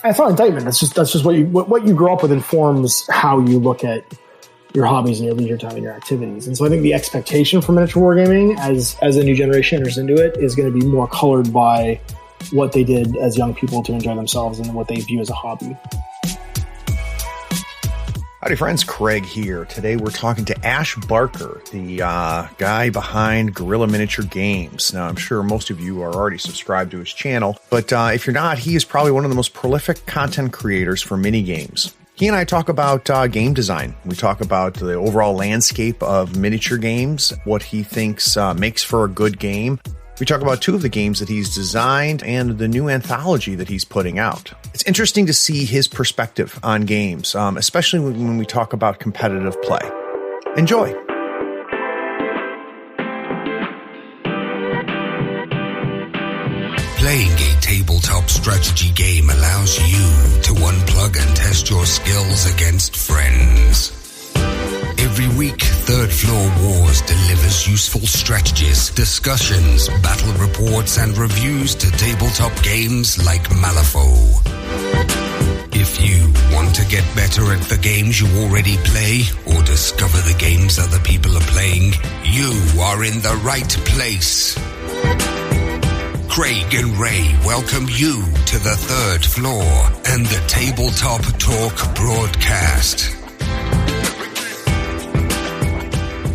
And it's not indictment. That's just what you grow up with informs how you look at your hobbies and your leisure time and your activities. And so I think the expectation for miniature wargaming as a new generation enters into it is going to be more colored by what they did as young people to enjoy themselves and what they view as a hobby. Howdy friends, Craig here. Today we're talking to Ash Barker, the guy behind Guerilla Miniature Games. Now I'm sure most of you are already subscribed to his channel, but if you're not, he is probably one of the most prolific content creators for mini games. He and I talk about game design. We talk about the overall landscape of miniature games, what he thinks makes for a good game. We talk about two of the games that he's designed and the new anthology that he's putting out. It's interesting to see his perspective on games, especially when we talk about competitive play. Enjoy. Playing a tabletop strategy game allows you to unplug and test your skills against friends. Every week, Third Floor Wars delivers useful strategies, discussions, battle reports, and reviews to tabletop games like Malifaux. If you want to get better at the games you already play, or discover the games other people are playing, you are in the right place. Craig and Ray welcome you to the Third Floor and the Tabletop Talk broadcast.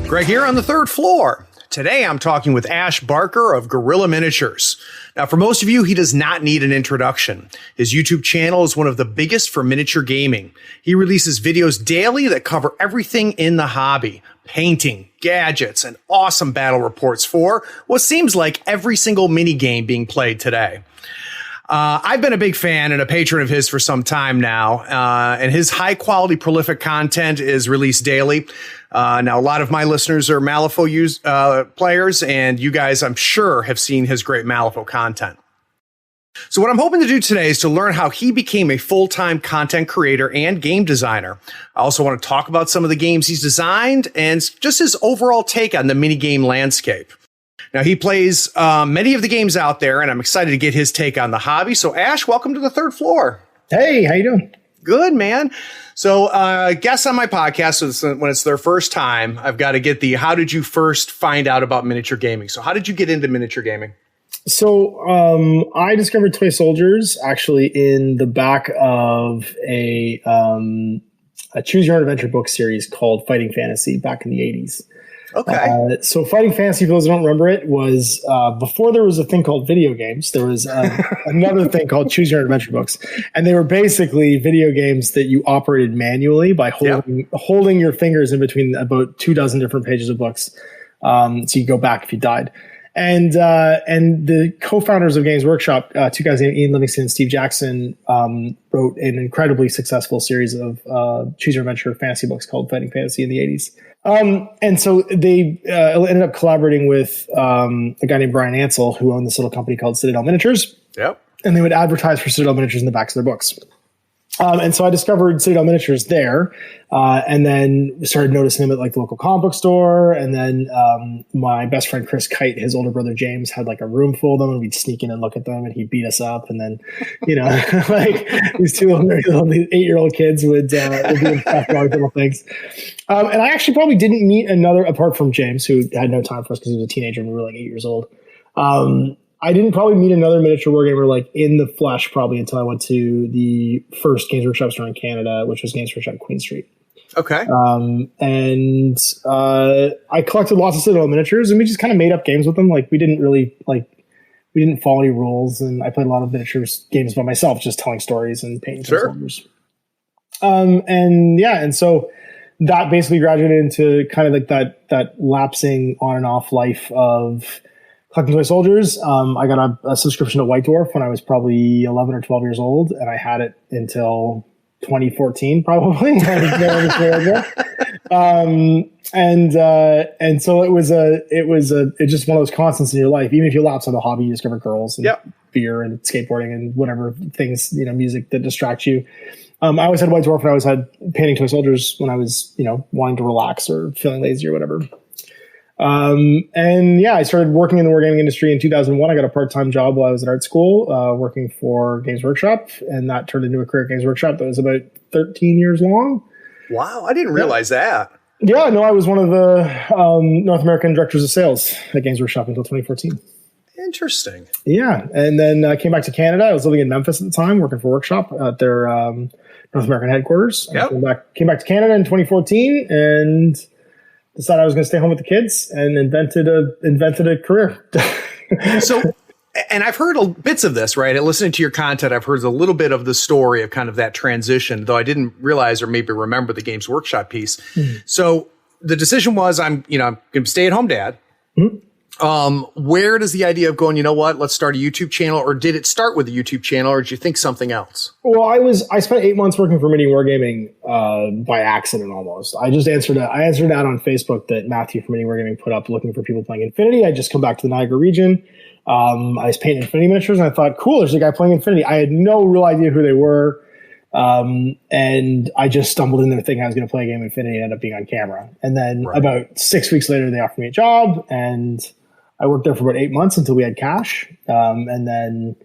Greg here on the Third Floor. Today I'm talking with Ash Barker of Guerilla Miniatures. Now, for most of you, he does not need an introduction. His YouTube channel is one of the biggest for miniature gaming. He releases videos daily that cover everything in the hobby: painting, gadgets, and awesome battle reports for what seems like every single mini game being played today. I've been a big fan and a patron of his for some time now, and his high-quality, prolific content is released daily. Now, a lot of my listeners are Malifaux players, and you guys, I'm sure, have seen his great Malifaux content. So what I'm hoping to do today is to learn how he became a full-time content creator and game designer. I also want to talk about some of the games he's designed and just his overall take on the minigame landscape. Now, he plays many of the games out there, and I'm excited to get his take on the hobby. So, Ash, welcome to the Third Floor. Hey, how you doing? Good, man. So, guests on my podcast, so when it's their first time, I've got to get the how did you first find out about miniature gaming? So, how did you get into miniature gaming? So, I discovered Toy Soldiers actually in the back of a Choose Your Own Adventure book series called Fighting Fantasy back in the 80s. Okay. So Fighting Fantasy, for those who don't remember it, was before there was a thing called video games. There was another thing called Choose Your Own Adventure books. And they were basically video games that you operated manually by holding your fingers in between about 24 different pages of books. So you go back if you died. And the co-founders of Games Workshop, two guys named Ian Livingston and Steve Jackson, wrote an incredibly successful series of Choose Your Adventure fantasy books called Fighting Fantasy in the 80s. And so they ended up collaborating with a guy named Brian Ansell, who owned this little company called Citadel Miniatures. Yep. And they would advertise for Citadel Miniatures in the backs of their books. And so I discovered Citadel Miniatures there, and then started noticing them at like the local comic book store. And then my best friend Chris Kite, his older brother James, had like a room full of them, and we'd sneak in and look at them, and he'd beat us up. And then, like these two little 8-year-old kids would be impressed by all these little things. And I actually probably didn't meet another, apart from James, who had no time for us because he was a teenager and we were like 8 years old. I didn't probably meet another miniature wargamer like in the flesh probably until I went to the first Games Workshop store in Canada, which was Games Workshop Queen Street. Okay. And I collected lots of Citadel miniatures, and we just kind of made up games with them. Like we didn't follow any rules, and I played a lot of miniatures games by myself, just telling stories and painting soldiers. And so that basically graduated into kind of like that lapsing on and off life of collecting toy soldiers. I got a subscription to White Dwarf when I was probably 11 or 12 years old, and I had it until 2014 probably. And so it was just one of those constants in your life. Even if you lapse on the hobby, you discover girls and beer and skateboarding and whatever things, music that distract you. I always had White Dwarf, and I always had painting toy soldiers when I was, wanting to relax or feeling lazy or whatever. And yeah, I started working in the wargaming industry in 2001. I got a part-time job while I was at art school, working for Games Workshop, and that turned into a career at Games Workshop that was about 13 years long. Wow, I didn't realize that. Yeah, no, I was one of the North American directors of sales at Games Workshop until 2014. Interesting. Yeah, and then I came back to Canada. I was living in Memphis at the time, working for Workshop at their North American headquarters. Yep. Came back to Canada in 2014 and decided I was going to stay home with the kids and invented a career. So, and I've heard bits of this, right? Listening to your content, I've heard a little bit of the story of kind of that transition, though I didn't realize or maybe remember the Games Workshop piece. Mm-hmm. So the decision was I'm going to stay at home dad. Mm-hmm. Where does the idea of going, you know what, let's start a YouTube channel, or did it start with a YouTube channel, or did you think something else? Well, I spent 8 months working for Mini Wargaming by accident almost. I just answered an ad on Facebook that Matthew from Mini Wargaming put up looking for people playing Infinity. I just come back to the Niagara region. I was painting Infinity miniatures and I thought, cool, there's a guy playing Infinity. I had no real idea who they were. And I just stumbled in there thinking I was going to play a game of Infinity and ended up being on camera. And then about 6 weeks later, they offered me a job, and I worked there for about 8 months until we had cash. And then,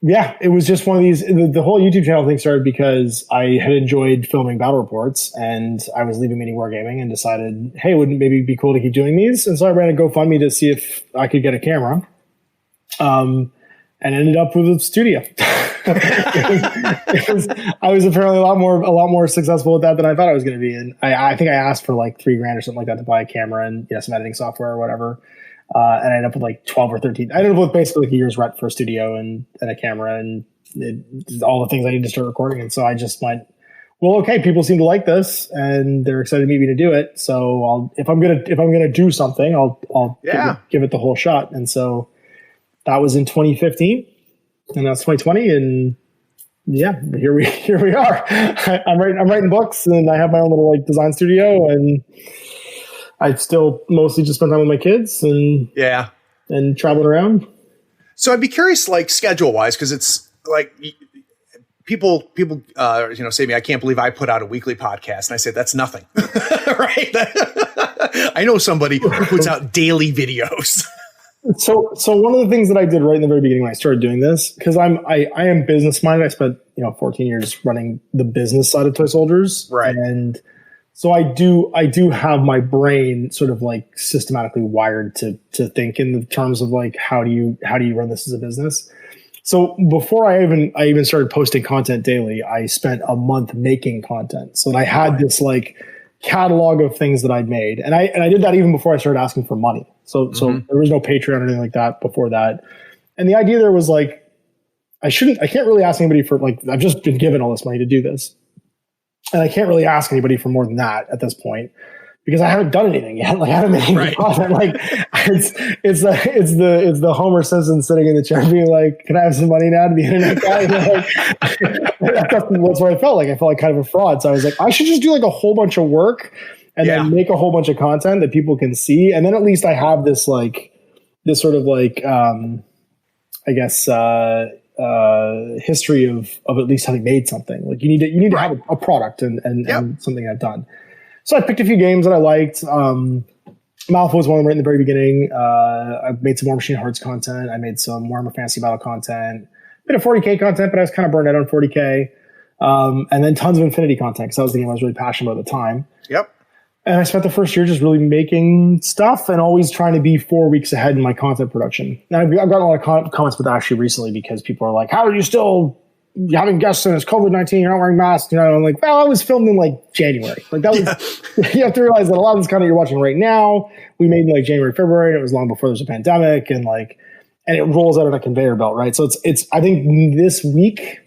yeah, it was just one of these, the whole YouTube channel thing started because I had enjoyed filming battle reports, and I was leaving Mini Wargaming and decided, hey, wouldn't maybe be cool to keep doing these? And so I ran a GoFundMe to see if I could get a camera. And ended up with a studio. I was apparently a lot more successful at that than I thought I was going to be. And I think I asked for like $3,000 or something like that to buy a camera and some editing software or whatever. And I ended up with like 12 or 13. I ended up with basically like a year's rent for a studio and a camera and all the things I needed to start recording. And so I just went, well, okay, people seem to like this and they're excited to meet me to do it. So if I'm gonna do something, I'll give it the whole shot. And so that was in 2015, and that's 2020, and yeah, here we are. I'm writing books, and I have my own little like design studio, and I still mostly just spend time with my kids and traveling around. So I'd be curious, like schedule wise, because it's like people say to me, I can't believe I put out a weekly podcast, and I say that's nothing, right? I know somebody who puts out daily videos. So one of the things that I did right in the very beginning when I started doing this, because I am business minded. I spent 14 years running the business side of Toy Soldiers, right? And so I do have my brain sort of like systematically wired to think in the terms of like how do you run this as a business. So before I even started posting content daily, I spent a month making content. So that I had this like catalog of things that I'd made, and I did that even before I started asking for money. So there was no Patreon or anything like that before that. And the idea there was like, I can't really ask anybody for like, I've just been given all this money to do this. And I can't really ask anybody for more than that at this point because I haven't done anything yet. Like I haven't made any content. Like it's the Homer Simpson sitting in the chair being like, can I have some money now to be an internet guy? That's what I felt like. I felt like kind of a fraud. So I was like, I should just do like a whole bunch of work and then make a whole bunch of content that people can see. And then at least I have this sort of like, I guess, history of at least having made something. Like you need to have a product and something I've done. So I picked a few games that I liked. Malifaux was one of them right in the very beginning. I made some War Machine Hearts content. I made some Warhammer Fantasy Battle content. Bit of 40K content, but I was kind of burned out on 40K. And then tons of Infinity content because that was the game I was really passionate about at the time. Yep. And I spent the first year just really making stuff and always trying to be 4 weeks ahead in my content production. And I've gotten a lot of comments with that actually recently because people are like, how are you still having guests and it's COVID-19? You're not wearing masks. I'm like, well, I was filmed in like January. Like that was, you have to realize that a lot of this content you're watching right now, we made in like January, February, and it was long before there was a pandemic and it rolls out on a conveyor belt, right? So it's I think this week,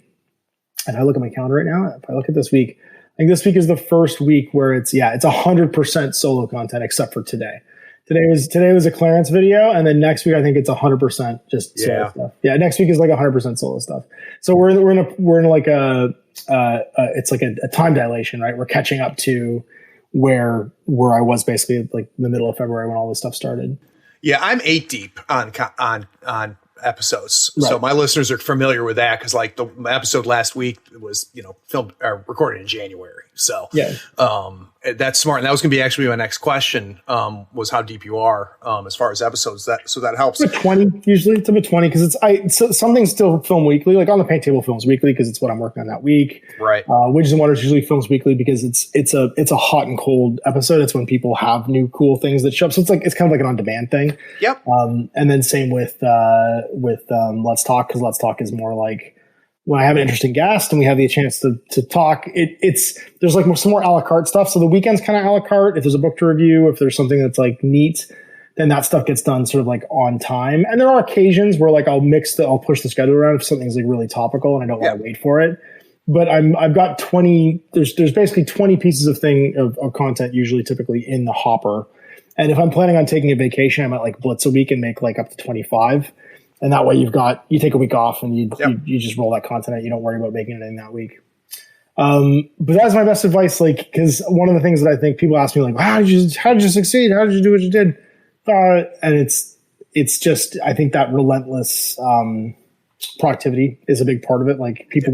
and I look at my calendar right now, if I look at this week, I think this week is the first week where it's 100% solo content except for today. Today was a clearance video, and then next week I think it's 100% just solo stuff. Yeah, next week is like 100% solo stuff. So we're in like it's like a time dilation, right? We're catching up to where I was basically like in the middle of February when all this stuff started. Yeah, I'm 8 deep on episodes. Right. So my listeners are familiar with that because like the episode last week was, filmed or recorded in January. So, That's smart. And that was going to be actually my next question, was how deep you are as far as episodes. So that helps. It's 20 usually. It's about 20 because some things still film weekly. Like On the Paint Table films weekly because it's what I'm working on that week. Right. Widgets and Wonders usually films weekly because it's a hot and cold episode. It's when people have new cool things that show up. So it's kind of like an on demand thing. Yep. And then same with Let's Talk, because Let's Talk is more like when I have an interesting guest and we have the chance to talk, there's like some more a la carte stuff. So the weekend's kind of a la carte. If there's a book to review, if there's something that's like neat, then that stuff gets done sort of like on time. And there are occasions where like I'll push the schedule around if something's like really topical and I don't want to wait for it. But I've got 20, there's basically 20 pieces of content usually typically in the hopper. And if I'm planning on taking a vacation, I might like blitz a week and make like up to 25. And that way you take a week off and you just roll that content out. You don't worry about making it in that week. But that's my best advice. Like, cause one of the things that I think people ask me like, how did you succeed? How did you do what you did? And it's just, I think that relentless, productivity is a big part of it. Like people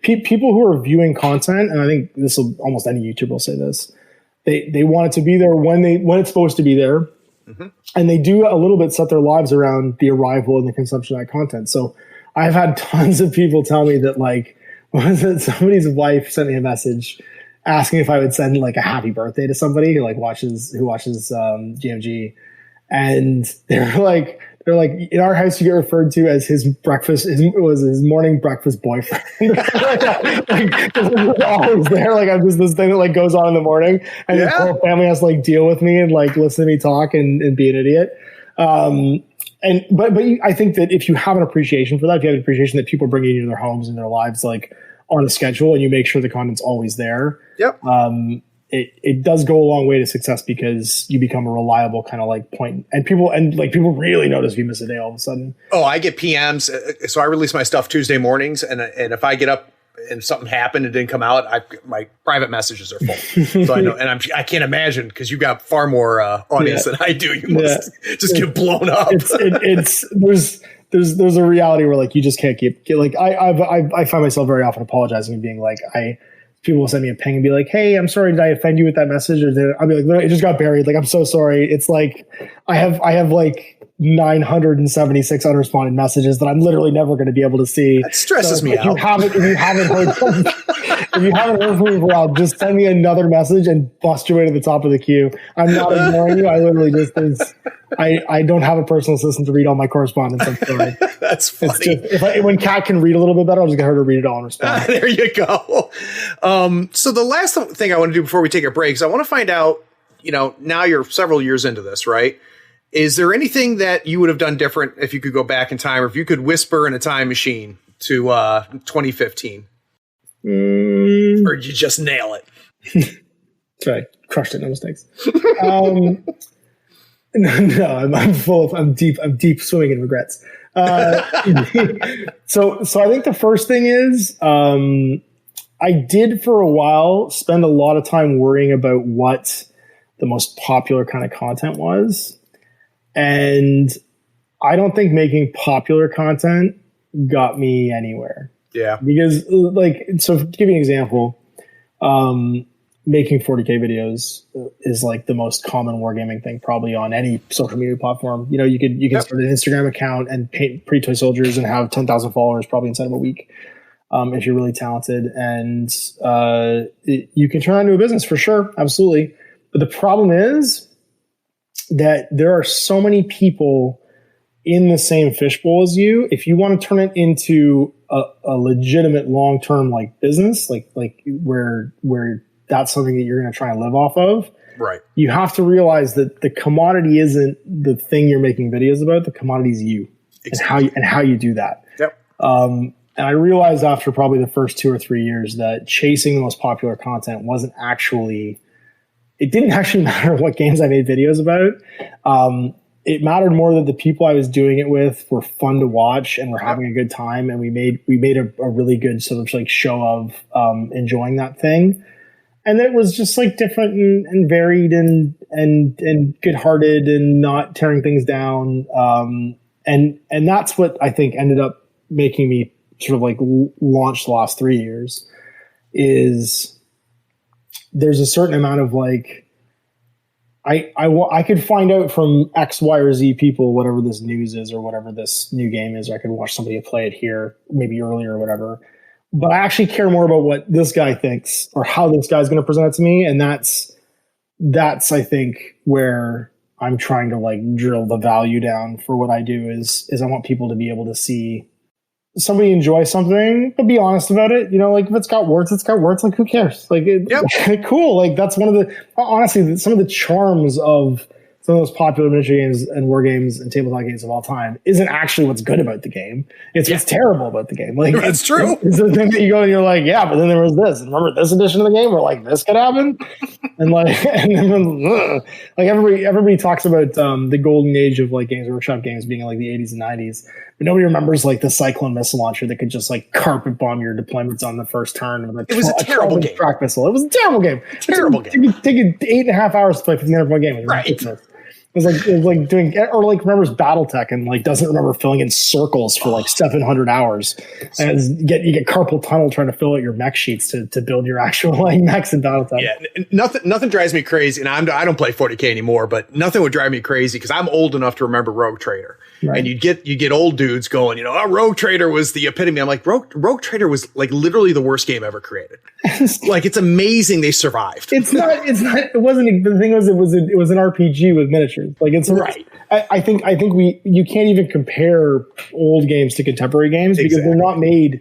people who are viewing content, and I think this will almost any YouTuber will say this. They want it to be there when it's supposed to be there. Mm-hmm. And they do a little bit set their lives around the arrival and the consumption of that content. So I've had tons of people tell me that like, somebody's wife sent me a message asking if I would send like a happy birthday to somebody who watches GMG. And they're like, in our house, you get referred to as his morning breakfast boyfriend. Like, always there. Like, I'm just this thing that like goes on in the morning, and the whole family has to like deal with me and like listen to me talk and be an idiot. But I think that if you have an appreciation for that, if you have an appreciation that people are bringing into their homes and their lives like on a schedule, and you make sure the content's always there. Yep. It does go a long way to success because you become a reliable kind of like point, and people really notice if you miss a day all of a sudden. Oh, I get PMs. So I release my stuff Tuesday mornings, and if I get up and something happened and didn't come out, my private messages are full. So I know, and I can't imagine because you got far more audience than I do. You must just get blown up. There's a reality where like you just can't get like I find myself very often apologizing and being like people will send me a ping and be like, hey, I'm sorry, did I offend you with that message? Or I'll be like, it just got buried. Like, I'm so sorry. It's like, I have like 976 unresponded messages that I'm literally never going to be able to see. That stresses me out. If you haven't heard from me for a while, just send me another message and bust your way to the top of the queue. I'm not ignoring you. I literally I don't have a personal assistant to read all my correspondence. I'm sorry. That's funny. When Kat can read a little bit better, I'll just get her to read it all and respond. There you go. So the last thing I want to do before we take a break is I want to find out, now you're several years into this, right? Is there anything that you would have done different if you could go back in time, or if you could whisper in a time machine to 2015? Or did you just nail it? That's right. Crushed it. No mistakes. No, I'm deep swimming in regrets. So I think the first thing is, I did for a while spend a lot of time worrying about what the most popular kind of content was. And I don't think making popular content got me anywhere. Yeah. Because so to give you an example, making 40K videos is like the most common wargaming thing probably on any social media platform. You can start an Instagram account and paint pretty toy soldiers and have 10,000 followers probably inside of a week. If you're really talented, and you can turn that into a business for sure. Absolutely. But the problem is that there are so many people in the same fishbowl as you. If you want to turn it into a legitimate long-term like business, like where that's something that you're going to try and live off of, right? You have to realize that the commodity isn't the thing you're making videos about. The commodity is you. Exactly. and how you do that. Yep. And I realized after probably the first 2 or 3 years that chasing the most popular content it didn't actually matter what games I made videos about. It mattered more that the people I was doing it with were fun to watch and were having a good time. And we made a really good sort of like show of enjoying that thing. And it was just like different and varied and good hearted and not tearing things down. And that's what I think ended up making me sort of like launch the last 3 years is there's a certain amount of like, I could find out from X, Y, or Z people whatever this news is or whatever this new game is. Or I could watch somebody play it here, maybe earlier or whatever. But I actually care more about what this guy thinks or how this guy's going to present it to me, and that's I think where I'm trying to like drill the value down for what I do is I want people to be able to see somebody enjoy something, but be honest about it. You know, like if it's got warts, it's got warts. Like who cares? Like, cool. Like that's one of the, honestly, some of the charms of some of those popular miniature games and war games and tabletop games of all time isn't actually what's good about the game. It's what's terrible about the game. Like that's true. It's the thing that you go and you're like, yeah, but then there was this. And remember this edition of the game where like this could happen? And like, and then like everybody talks about the golden age of like Games Workshop games being in like the 80s and 90s. But nobody remembers like the Cyclone missile launcher that could just like carpet bomb your deployments on the first turn. With, like, it was a terrible game. Track missile. It was a terrible game. Terrible game. Take 8.5 hours to play 1,500 point game. Right. It was like doing, or like remembers BattleTech and like doesn't remember filling in circles for like 700 hours. And you get carpal tunnel trying to fill out your mech sheets to build your actual like mechs in BattleTech. Yeah, nothing drives me crazy, and I don't play 40K anymore, but nothing would drive me crazy because I'm old enough to remember Rogue Trader. Right. And you get old dudes going, you know, Rogue Trader was the epitome. I'm like, Rogue Trader was like literally the worst game ever created. Like it's amazing they survived. It wasn't. The thing was, it was an RPG with miniatures. Like it's right. I think you can't even compare old games to contemporary games because they're not made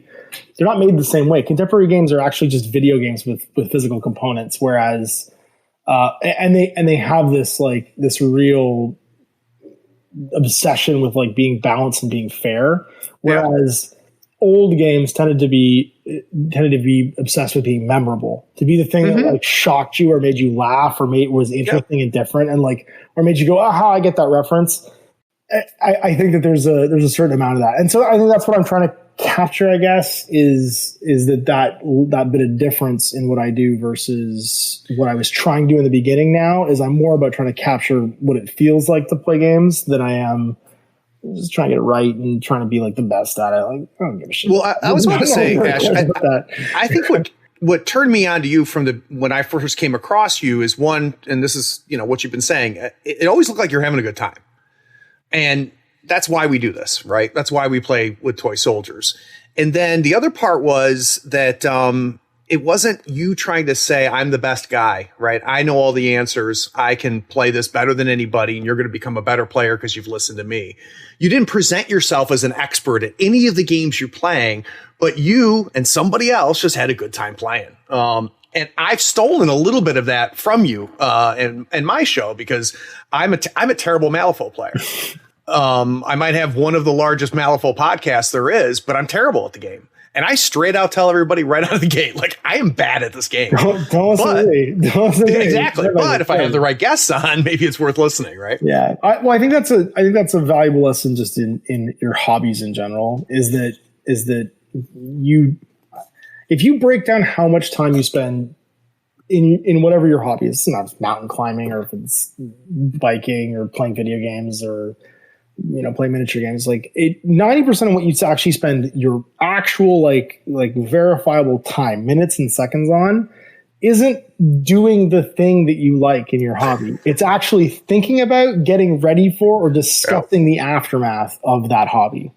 the same way. Contemporary games are actually just video games with physical components, whereas and they have this real obsession with like being balanced and being fair, whereas old games tended to be obsessed with being memorable, to be the thing that like shocked you or made you laugh or was interesting and different and like or made you go, aha, I get that reference. I think that there's a certain amount of that, and so I think that's what I'm trying to capture, I guess, is that bit of difference in what I do versus what I was trying to do in the beginning. Now is I'm more about trying to capture what it feels like to play games than I am just trying to get it right and trying to be like the best at it. Like I don't give a shit. Well, I was about to say, Ash, I think what turned me on to you when I first came across you is one, and this is what you've been saying. It always looked like you're having a good time, and that's why we do this, right? That's why we play with toy soldiers. And then the other part was that it wasn't you trying to say, I'm the best guy, right? I know all the answers. I can play this better than anybody, and you're going to become a better player because you've listened to me. You didn't present yourself as an expert at any of the games you're playing, but you and somebody else just had a good time playing. And I've stolen a little bit of that from you in my show because I'm a terrible Malifaux player. I might have one of the largest Malifaux podcasts there is, but I'm terrible at the game. And I straight out tell everybody right out of the gate, like, I am bad at this game. Don't say exactly. But if I have the right guests on, maybe it's worth listening, right? Yeah. I think that's a valuable lesson just in your hobbies in general, is that if you break down how much time you spend in whatever your hobby is, it's not mountain climbing or if it's biking or playing video games or play miniature games, like 90% of what you actually spend your actual like verifiable time, minutes and seconds on, isn't doing the thing that you like in your hobby. It's actually thinking about, getting ready for, or discussing the aftermath of that hobby.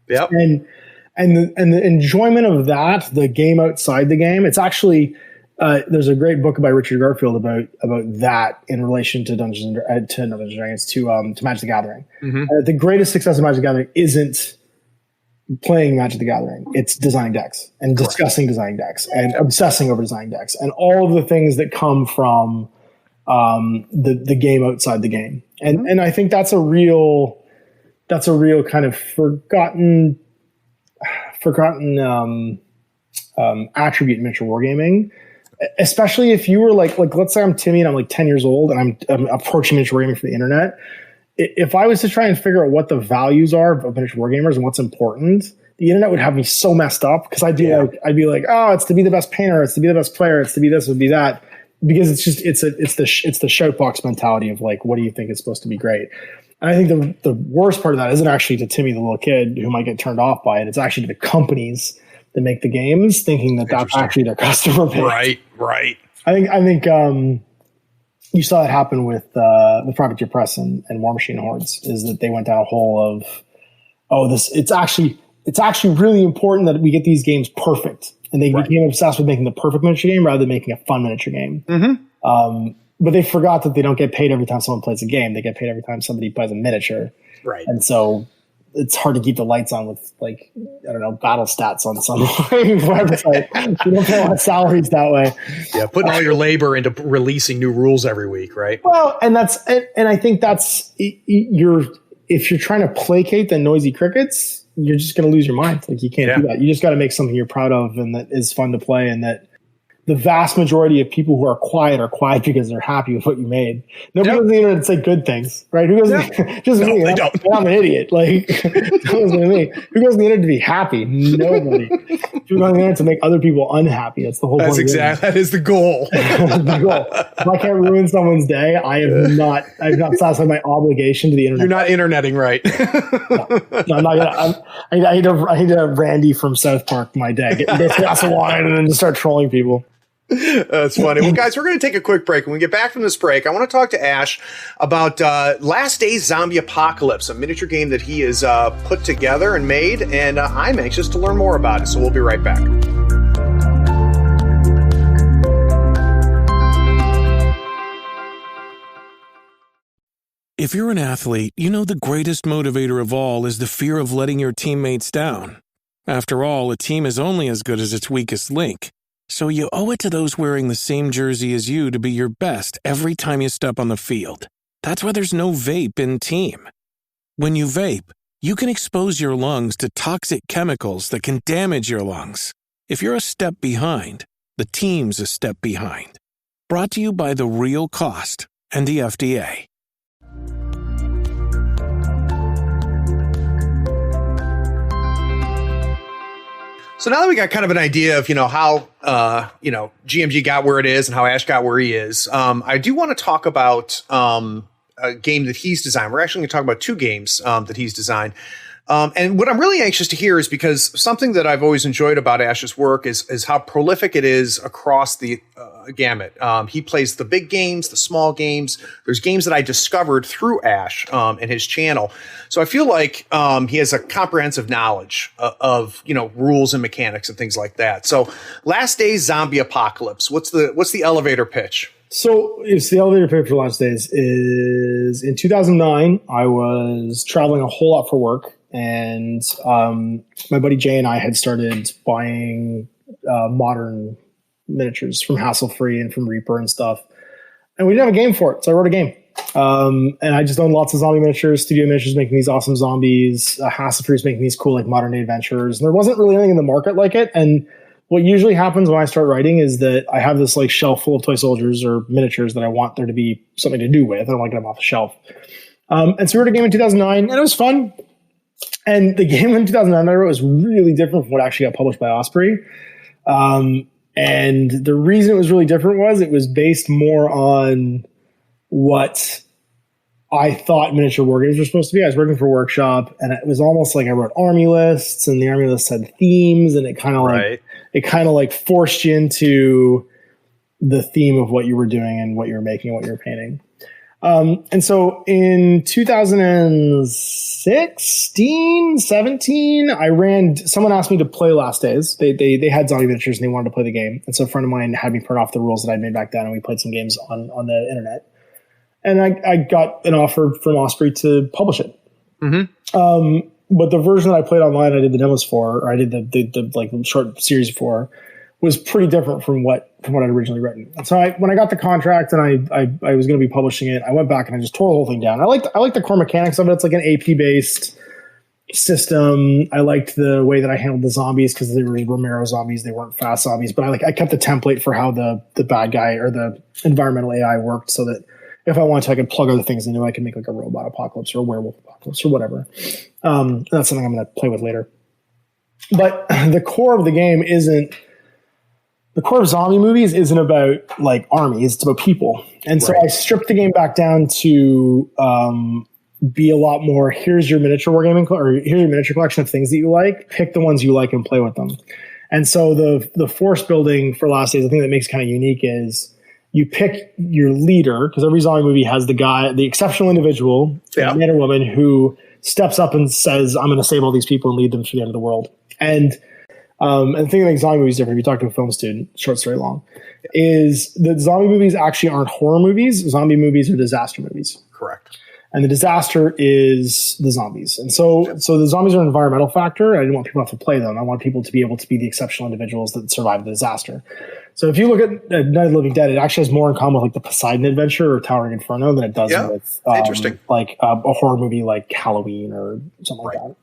Yep. And the enjoyment of that, the game outside the game, it's actually there's a great book by Richard Garfield about that in relation to Dungeons and Dragons, to Magic the Gathering. Mm-hmm. The greatest success of Magic the Gathering isn't playing Magic the Gathering; it's designing decks and discussing designing decks and obsessing over designing decks and all of the things that come from the game outside the game. And I think that's a real kind of forgotten attribute in miniature wargaming. Especially if you were like let's say I'm Timmy and I'm like 10 years old and I'm approaching miniature wargaming from the internet. If I was to try and figure out what the values are of miniature wargamers and what's important, the internet would have me so messed up because I'd be like, oh, it's to be the best painter, it's to be the best player, it's to be this, it would be that, because it's the shoutbox mentality of like, what do you think is supposed to be great? And I think the worst part of that isn't actually to Timmy, the little kid who might get turned off by it. It's actually to the companies that make the games, thinking that that's actually their customer base. Right. I think you saw that happen with Privateer Press and War Machine Hordes, is that they went down a hole of, it's actually really important that we get these games perfect. And they became obsessed with making the perfect miniature game rather than making a fun miniature game. Mm-hmm. But they forgot that they don't get paid every time someone plays a game. They get paid every time somebody buys a miniature. Right. And so it's hard to keep the lights on with, like, I don't know, battle stats on some website. You don't pay a lot of salaries that way. Yeah, putting all your labor into releasing new rules every week, right? Well, and I think that's, if you're trying to placate the noisy crickets, you're just going to lose your mind. Like, you can't do that. You just got to make something you're proud of and that is fun to play, and that the vast majority of people who are quiet because they're happy with what you made. Nobody goes on the internet to say good things, right? Who goes? Just no, me. I'm an idiot. Like, who goes on the internet to be happy? Nobody. Who goes on the internet to make other people unhappy? That's the whole point. That is the goal. The goal. If I can't ruin someone's day, I've not satisfied my obligation to the internet. You're not interneting right. No, I'm not gonna. I need to Randy from South Park my day. Get a glass of wine and then just start trolling people. That's funny. Well, guys, we're going to take a quick break. When we get back from this break, I want to talk to Ash about Last Days Zombie Apocalypse, a miniature game that he has put together and made, and I'm anxious to learn more about it. So we'll be right back. If you're an athlete, you know the greatest motivator of all is the fear of letting your teammates down. After all, a team is only as good as its weakest link. So you owe it to those wearing the same jersey as you to be your best every time you step on the field. That's why there's no vape in team. When you vape, you can expose your lungs to toxic chemicals that can damage your lungs. If you're a step behind, the team's a step behind. Brought to you by The Real Cost and the FDA. So now that we got kind of an idea of, how, GMG got where it is and how Ash got where he is, I do want to talk about a game that he's designed. We're actually going to talk about two games that he's designed. And what I'm really anxious to hear is, because something that I've always enjoyed about Ash's work is how prolific it is across the gamut. He plays the big games, the small games. There's games that I discovered through Ash and his channel. So I feel like he has a comprehensive knowledge of rules and mechanics and things like that. So Last Days Zombie Apocalypse. What's the elevator pitch? So it's the elevator pitch for Last Days is in 2009. I was traveling a whole lot for work. And my buddy Jay and I had started buying modern miniatures from Hassle Free and from Reaper and stuff. And we didn't have a game for it, so I wrote a game. And I just owned lots of zombie miniatures. Studio Miniatures making these awesome zombies. Hassle Free is making these cool, like, modern day adventures. And there wasn't really anything in the market like it. And what usually happens when I start writing is that I have this, like, shelf full of toy soldiers or miniatures that I want there to be something to do with. I don't want to get them off the shelf. And so we wrote a game in 2009, and it was fun. And the game in 2009 I wrote was really different from what actually got published by Osprey. And the reason it was really different was it was based more on what I thought miniature war games were supposed to be. I was working for Workshop, and it was almost like I wrote army lists, and the army lists had themes, and it kind of like forced you into the theme of what you were doing and what you were making and what you were painting. And so in 2016, 17, someone asked me to play Last Days. They had zombie miniatures and they wanted to play the game. And so a friend of mine had me print off the rules that I'd made back then, and we played some games on the internet. And I got an offer from Osprey to publish it. Mm-hmm. But the version that I played online, I did the demos for, or I did the like short series for, was pretty different from what I'd originally written. And so when I got the contract and I was going to be publishing it, I went back and I just tore the whole thing down. I liked the core mechanics of it. It's like an AP based system. I liked the way that I handled the zombies because they were Romero zombies. They weren't fast zombies, but I kept the template for how the bad guy or the environmental AI worked, so that if I wanted to, I could plug other things into it. I could make like a robot apocalypse or a werewolf apocalypse or whatever. That's something I'm going to play with later. But the core of the game isn't. The core of zombie movies isn't about like armies, it's about people. And so I stripped the game back down to be a lot more, here's your miniature wargaming, or here's your miniature collection of things that you like, pick the ones you like and play with them. And so the force building for Last Days, the thing that makes it kind of unique is you pick your leader, because every zombie movie has the exceptional individual, man or woman, who steps up and says, I'm going to save all these people and lead them to the end of the world. And the thing that makes zombie movies different, if you talk to a film student, short story long, is that zombie movies actually aren't horror movies. Zombie movies are disaster movies. Correct. And the disaster is the zombies. And so the zombies are an environmental factor. I didn't want people to have to play them. I want people to be able to be the exceptional individuals that survive the disaster. So if you look at Night of the Living Dead, it actually has more in common with like the Poseidon Adventure or Towering Inferno than it does with interesting. Like a horror movie like Halloween or something like that.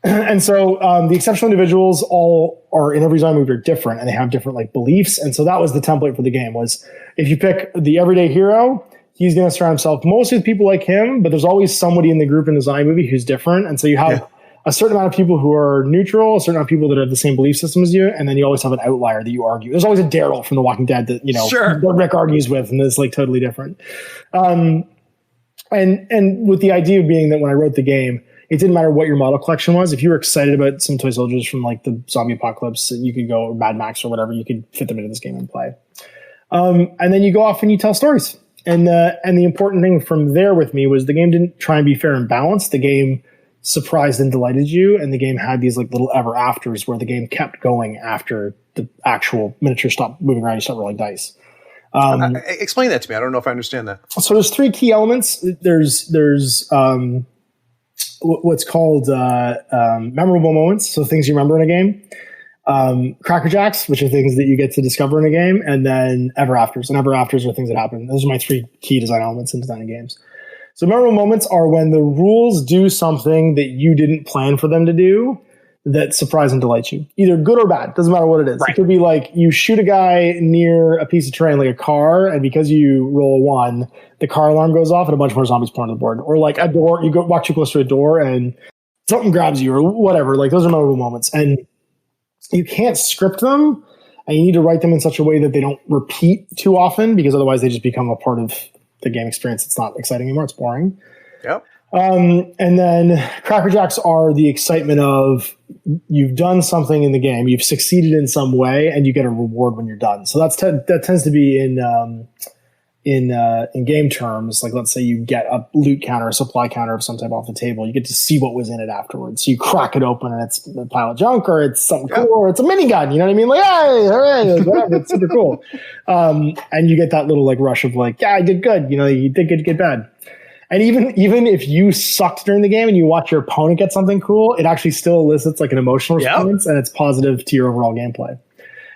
And so the exceptional individuals all are in every zombie movie are different, and they have different like beliefs. And so that was the template for the game, was if you pick the everyday hero, he's going to surround himself mostly with people like him, but there's always somebody in the group in the zombie movie who's different. And so you have a certain amount of people who are neutral, a certain amount of people that have the same belief system as you, and then you always have an outlier that you argue. There's always a Daryl from The Walking Dead that, that Rick argues with, and it's like totally different. And with the idea being that when I wrote the game, it didn't matter what your model collection was. If you were excited about some toy soldiers from like the zombie apocalypse, you could go, or Mad Max or whatever, you could fit them into this game and play. And then you go off and you tell stories. And the important thing from there with me was the game didn't try and be fair and balanced. The game surprised and delighted you. And the game had these like little ever afters where the game kept going after the actual miniature stopped moving around. You stopped rolling dice. Explain that to me. I don't know if I understand that. So there's three key elements. There's what's called memorable moments, so things you remember in a game. Cracker Jacks, which are things that you get to discover in a game, and then ever afters. And ever afters are things that happen. Those are my three key design elements in designing games. So memorable moments are when the rules do something that you didn't plan for them to do that surprise and delight you, either good or bad. Doesn't matter what it is. Right. It could be like you shoot a guy near a piece of terrain like a car, and because you roll a 1, the car alarm goes off and a bunch more zombies pour onto the board. Or like a door, you go walk too close to a door and something grabs you or whatever. Like those are memorable moments. And you can't script them, and you need to write them in such a way that they don't repeat too often, because otherwise they just become a part of the game experience. It's not exciting anymore. It's boring. Yep. And then Cracker Jacks are the excitement of you've done something in the game, you've succeeded in some way, and you get a reward when you're done. So that tends to be in game terms. Like let's say you get a loot counter, a supply counter of some type off the table, you get to see what was in it afterwards. So you crack it open and it's a pile of junk, or it's something cool, or it's a minigun. You know what I mean? Like, hey, hooray, whatever. It's super cool. And you get that little like rush of like, yeah, I did good. You did good, get bad. And even if you sucked during the game and you watch your opponent get something cool, it actually still elicits like an emotional response, and it's positive to your overall gameplay.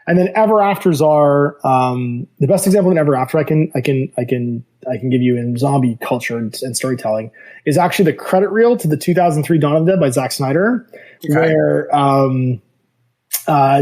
And then ever afters are the best example of an ever after I can give you in zombie culture and storytelling is actually the credit reel to the 2003 Dawn of the Dead by Zack Snyder, where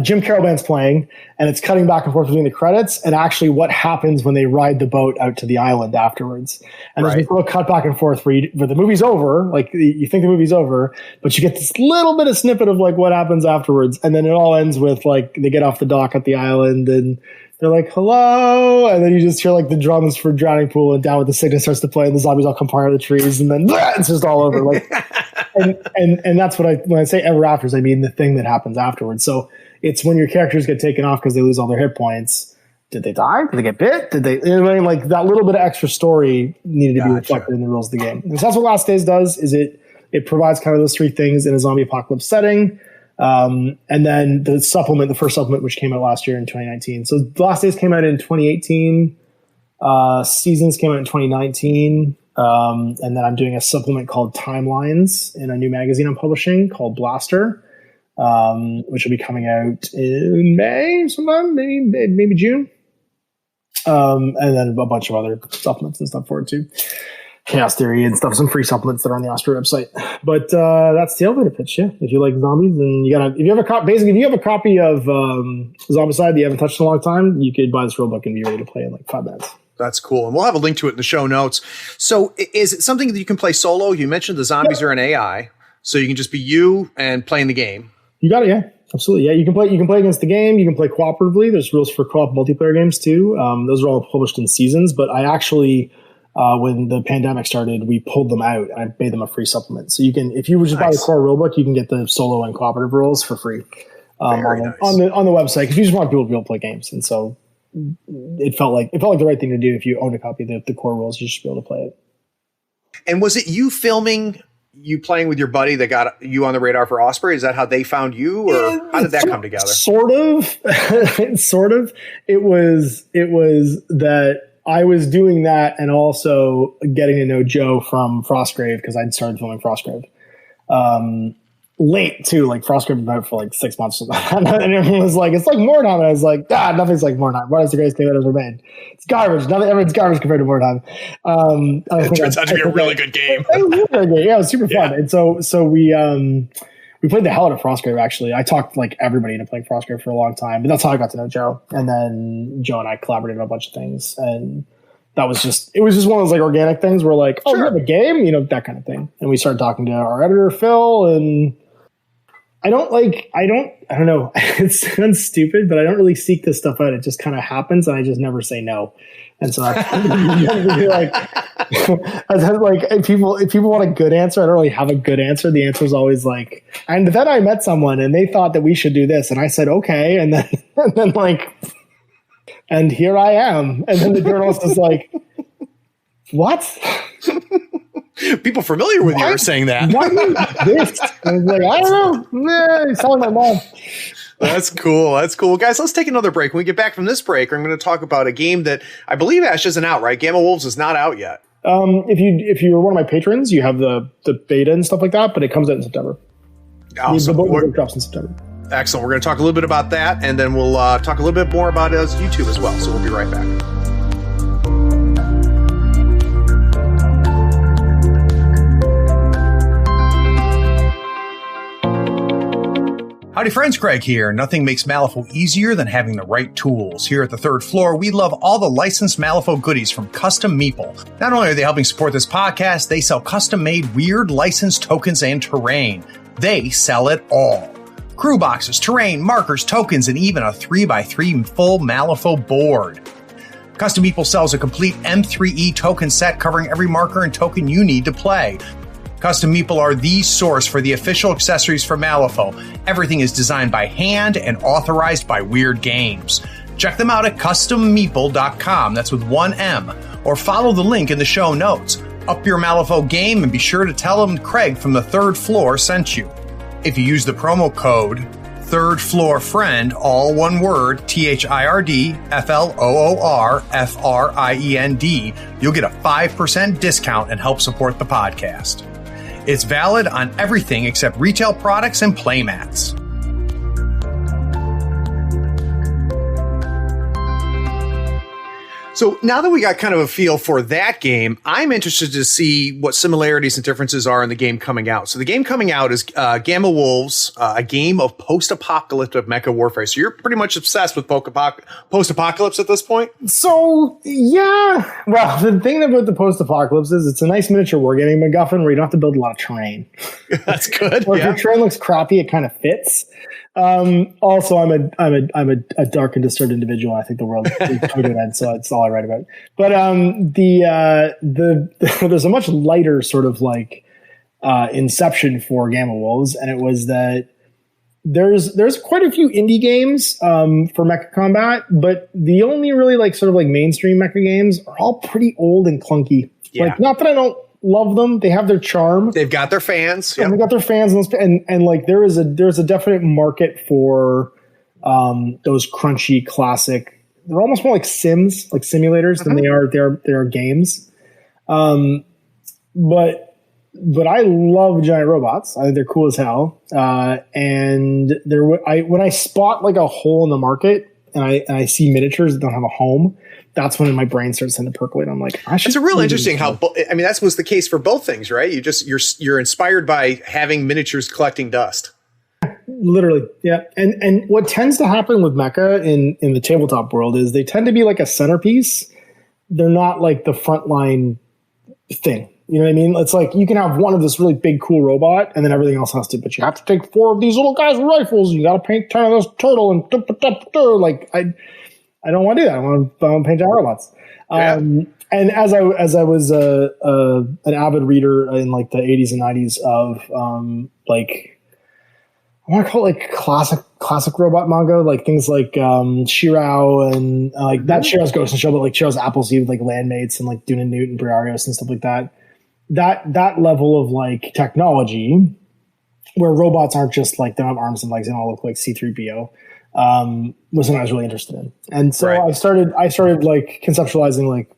Jim Carroll Band's playing, and it's cutting back and forth between the credits and actually what happens when they ride the boat out to the island afterwards. And there's this little cut back and forth where the movie's over, like you think the movie's over, but you get this little bit of snippet of like what happens afterwards. And then it all ends with like they get off the dock at the island and they're like, hello. And then you just hear like the drums for Drowning Pool, and Down with the Sickness starts to play, and the zombies all come part of the trees, and then it's just all over. Like, and that's what when I say ever afters, I mean the thing that happens afterwards. So it's when your characters get taken off because they lose all their hit points. Did they die? Did they get bit? Did they? You know what I mean? Like that little bit of extra story needed to be reflected in the rules of the game. And so that's what Last Days does. Is it provides kind of those three things in a zombie apocalypse setting. And then the first supplement, which came out last year in 2019. So The Last Days came out in 2018. Seasons came out in 2019. And then I'm doing a supplement called Timelines in a new magazine I'm publishing called Blaster, which will be coming out in May sometime, maybe June. And then a bunch of other supplements and stuff for it too. Chaos Theory and stuff, some free supplements that are on the Osprey website. But that's the elevator pitch. Yeah, if you like zombies, and if you have a copy of Zombicide that you haven't touched in a long time, you could buy this rulebook and be ready to play in like 5 minutes. That's cool. And we'll have a link to it in the show notes. So is it something that you can play solo? You mentioned the zombies are an AI, so you can just be you and playing the game. You got it. Yeah, absolutely. Yeah, you can play against the game. You can play cooperatively. There's rules for co-op multiplayer games too. Those are all published in seasons, but I actually, when the pandemic started, we pulled them out and I made them a free supplement. So you can, if you just buy the core rulebook, you can get the solo and cooperative rules for free. Very nice. on the website, because you just want people to be able to play games, and so it felt like the right thing to do. If you owned a copy of the core rules, you should be able to play it. And was it you filming, you playing with your buddy that got you on the radar for Osprey? Is that how they found you, or how did that come together? Sort of. It was that I was doing that and also getting to know Joe from Frostgrave, because I'd started filming Frostgrave. Late too, like Frostgrave had been out for like 6 months, and everyone was like, "It's like Mordheim," and I was like, nothing's like Mordheim. Mordheim's the greatest game that ever made. It's garbage. Everything's garbage compared to Mordheim. It turns out to be a really good game. It was really good. Yeah, it was super fun. And so we played the hell out of Frostgrave. Actually, I talked like everybody into playing Frostgrave for a long time, but that's how I got to know Joe. And then Joe and I collaborated on a bunch of things, and it was just one of those like organic things where like, oh, we have a game, that kind of thing. And we started talking to our editor Phil, and I don't know. It sounds stupid, but I don't really seek this stuff out. It just kind of happens, and I just never say no. And so like, if people want a good answer, I don't really have a good answer. The answer is always like, and then I met someone and they thought that we should do this, and I said okay, and then like, and here I am, and then the journalist is like, what? People familiar with you are saying that. What is this? I was like, I don't know. It's telling my mom. That's cool. Guys, let's take another break. When we get back from this break, I'm going to talk about a game that I believe Ash isn't out, right? Gamma Wolves is not out yet. If you're one of my patrons, you have the beta and stuff like that, but it comes out in September. Awesome. The book drops in September. Excellent. We're going to talk a little bit about that, and then we'll talk a little bit more about YouTube as well. So we'll be right back. Howdy friends, Greg here. Nothing makes Malifaux easier than having the right tools. Here at the third floor, we love all the licensed Malifaux goodies from Custom Meeple. Not only are they helping support this podcast, they sell custom-made weird licensed tokens and terrain. They sell it all. Crew boxes, terrain, markers, tokens, and even a 3x3 full Malifaux board. Custom Meeple sells a complete M3E token set covering every marker and token you need to play. Custom Meeple are the source for the official accessories for Malifaux. Everything is designed by hand and authorized by Weird Games. Check them out at custommeeple.com, that's with one M, or follow the link in the show notes. Up your Malifaux game and be sure to tell them Craig from the third floor sent you. If you use the promo code Third Floor Friend, all one word, THIRDFLOORFRIEND, you'll get a 5% discount and help support the podcast. It's valid on everything except retail products and playmats. So now that we got kind of a feel for that game, I'm interested to see what similarities and differences are in the game coming out. So the game coming out is Gamma Wolves, a game of post-apocalyptic mecha warfare. So you're pretty much obsessed with post-apocalypse at this point? So, yeah. Well, the thing about the post-apocalypse is it's a nice miniature wargaming MacGuffin where you don't have to build a lot of terrain. That's good. Or if your terrain looks crappy, it kind of fits. Also, I'm a dark and disturbed individual. I think the world is totally dead, so it's all I write about. But there's a much lighter sort of like inception for Gamma Wolves, and it was that there's quite a few indie games for mecha combat, but the only really like sort of like mainstream mecha games are all pretty old and clunky. Yeah. Like, not that I don't love them. They have their charm. They've got their fans. Yep. They've got their fans, and like there's a definite market for those crunchy classic. They're almost more like sims, like simulators, than they are games. But I love giant robots. I think they're cool as hell. And when I spot like a hole in the market and I see miniatures that don't have a home, that's when my brain starts to percolate. I'm like, it's a real interesting how, I mean, that was the case for both things, right? You're inspired by having miniatures collecting dust. Literally. Yeah. And what tends to happen with mecha in the tabletop world is they tend to be like a centerpiece. They're not like the frontline thing. You know what I mean? It's like you can have one of this really big, cool robot, and then everything else has to. But you have to take 4 of these little guys with rifles. You got to paint 10 of this turtle, and like I don't want to do that. I want to paint giant robots. Yeah. And as I was an avid reader in like the 80s and 90s of like I want to call it like classic robot manga, like things like Shirao and like not Shiro's Ghost in the Shell, but like Shiro's Appleseed with like Landmates and like Dune and Newt and Briarios and stuff like that. That level of like technology where robots aren't just like they don't have arms and legs and all look like C-3PO was something I was really interested in. And so I started like conceptualizing like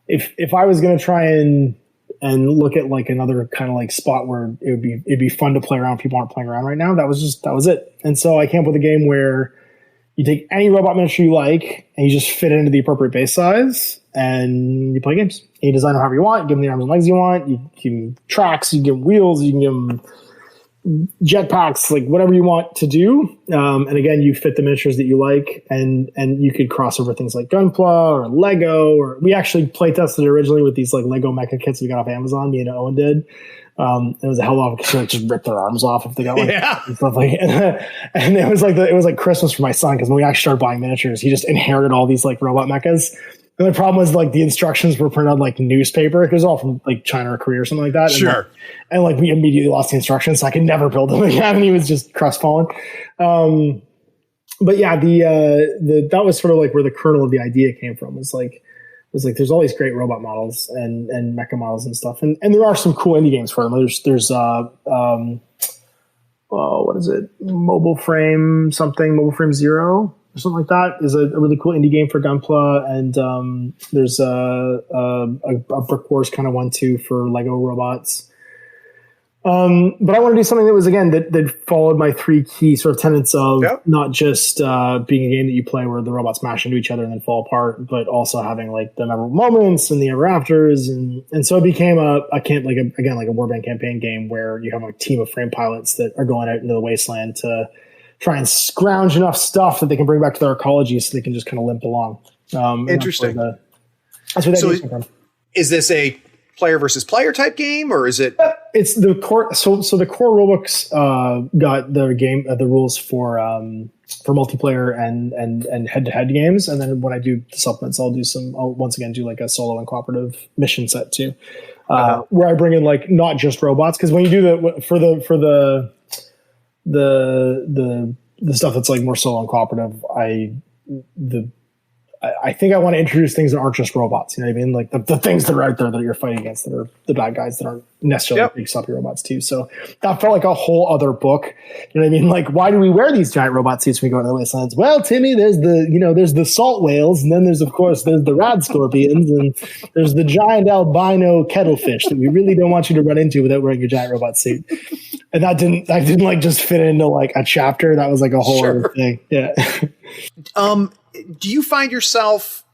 if I was going to try and look at like another kind of like spot where it'd be fun to play around. People aren't playing around right now. That was it. And so I came up with a game where you take any robot miniature you like and you just fit it into the appropriate base size and you play games. And you design them however you want. You give them the arms and legs you want. You give them tracks. You give them wheels. You can give them jetpacks, like whatever you want to do. And again, you fit the miniatures that you like, and you could cross over things like Gunpla or Lego, or we actually play tested it originally with these like Lego mecha kits we got off Amazon. Me and Owen did. It was a hell of a because like just rip their arms off if they got one. And stuff like and it was like Christmas for my son because when we actually started buying miniatures, he just inherited all these like robot mechas. And the problem was like the instructions were printed on like newspaper because it was all from like China or Korea or something like that. Sure. And we immediately lost the instructions, so I could never build them again. And he was just crestfallen. But yeah, the that was sort of like where the kernel of the idea came from. Was like there's all these great robot models and mecha models and stuff, and there are some cool indie games for them. There's what is it? Mobile Frame Zero. Or something like that is a really cool indie game for Gunpla, and there's a Brick Wars kind of one too for Lego robots. But I want to do something that was again that followed my three key sort of tenets of not just being a game that you play where the robots mash into each other and then fall apart, but also having like the memorable moments and the ever afters, and so it became a Warband campaign game where you have a team of frame pilots that are going out into the wasteland to try and scrounge enough stuff that they can bring back to their ecology so they can just kind of limp along. Interesting. That's where that came from. Is this a player versus player type game, or is it? It's the core. So the core rulebooks got the rules for multiplayer and head-to-head games, and then when I do the supplements, I'll once again do like a solo and cooperative mission set too, where I bring in like not just robots, because when you do for the stuff that's like more solo and cooperative, I think I want to introduce things that aren't just robots. You know what I mean? Like the things that are out there that you're fighting against that are the bad guys that aren't necessarily big sloppy robots too. So that felt like a whole other book. You know what I mean? Like, why do we wear these giant robot suits when we go into the wastelands? Well, Timmy, there's the salt whales, and then there's the rad scorpions, and there's the giant albino kettlefish that we really don't want you to run into without wearing your giant robot suit. And that didn't like just fit into like a chapter. That was like a whole other thing. Yeah. Do you find yourself,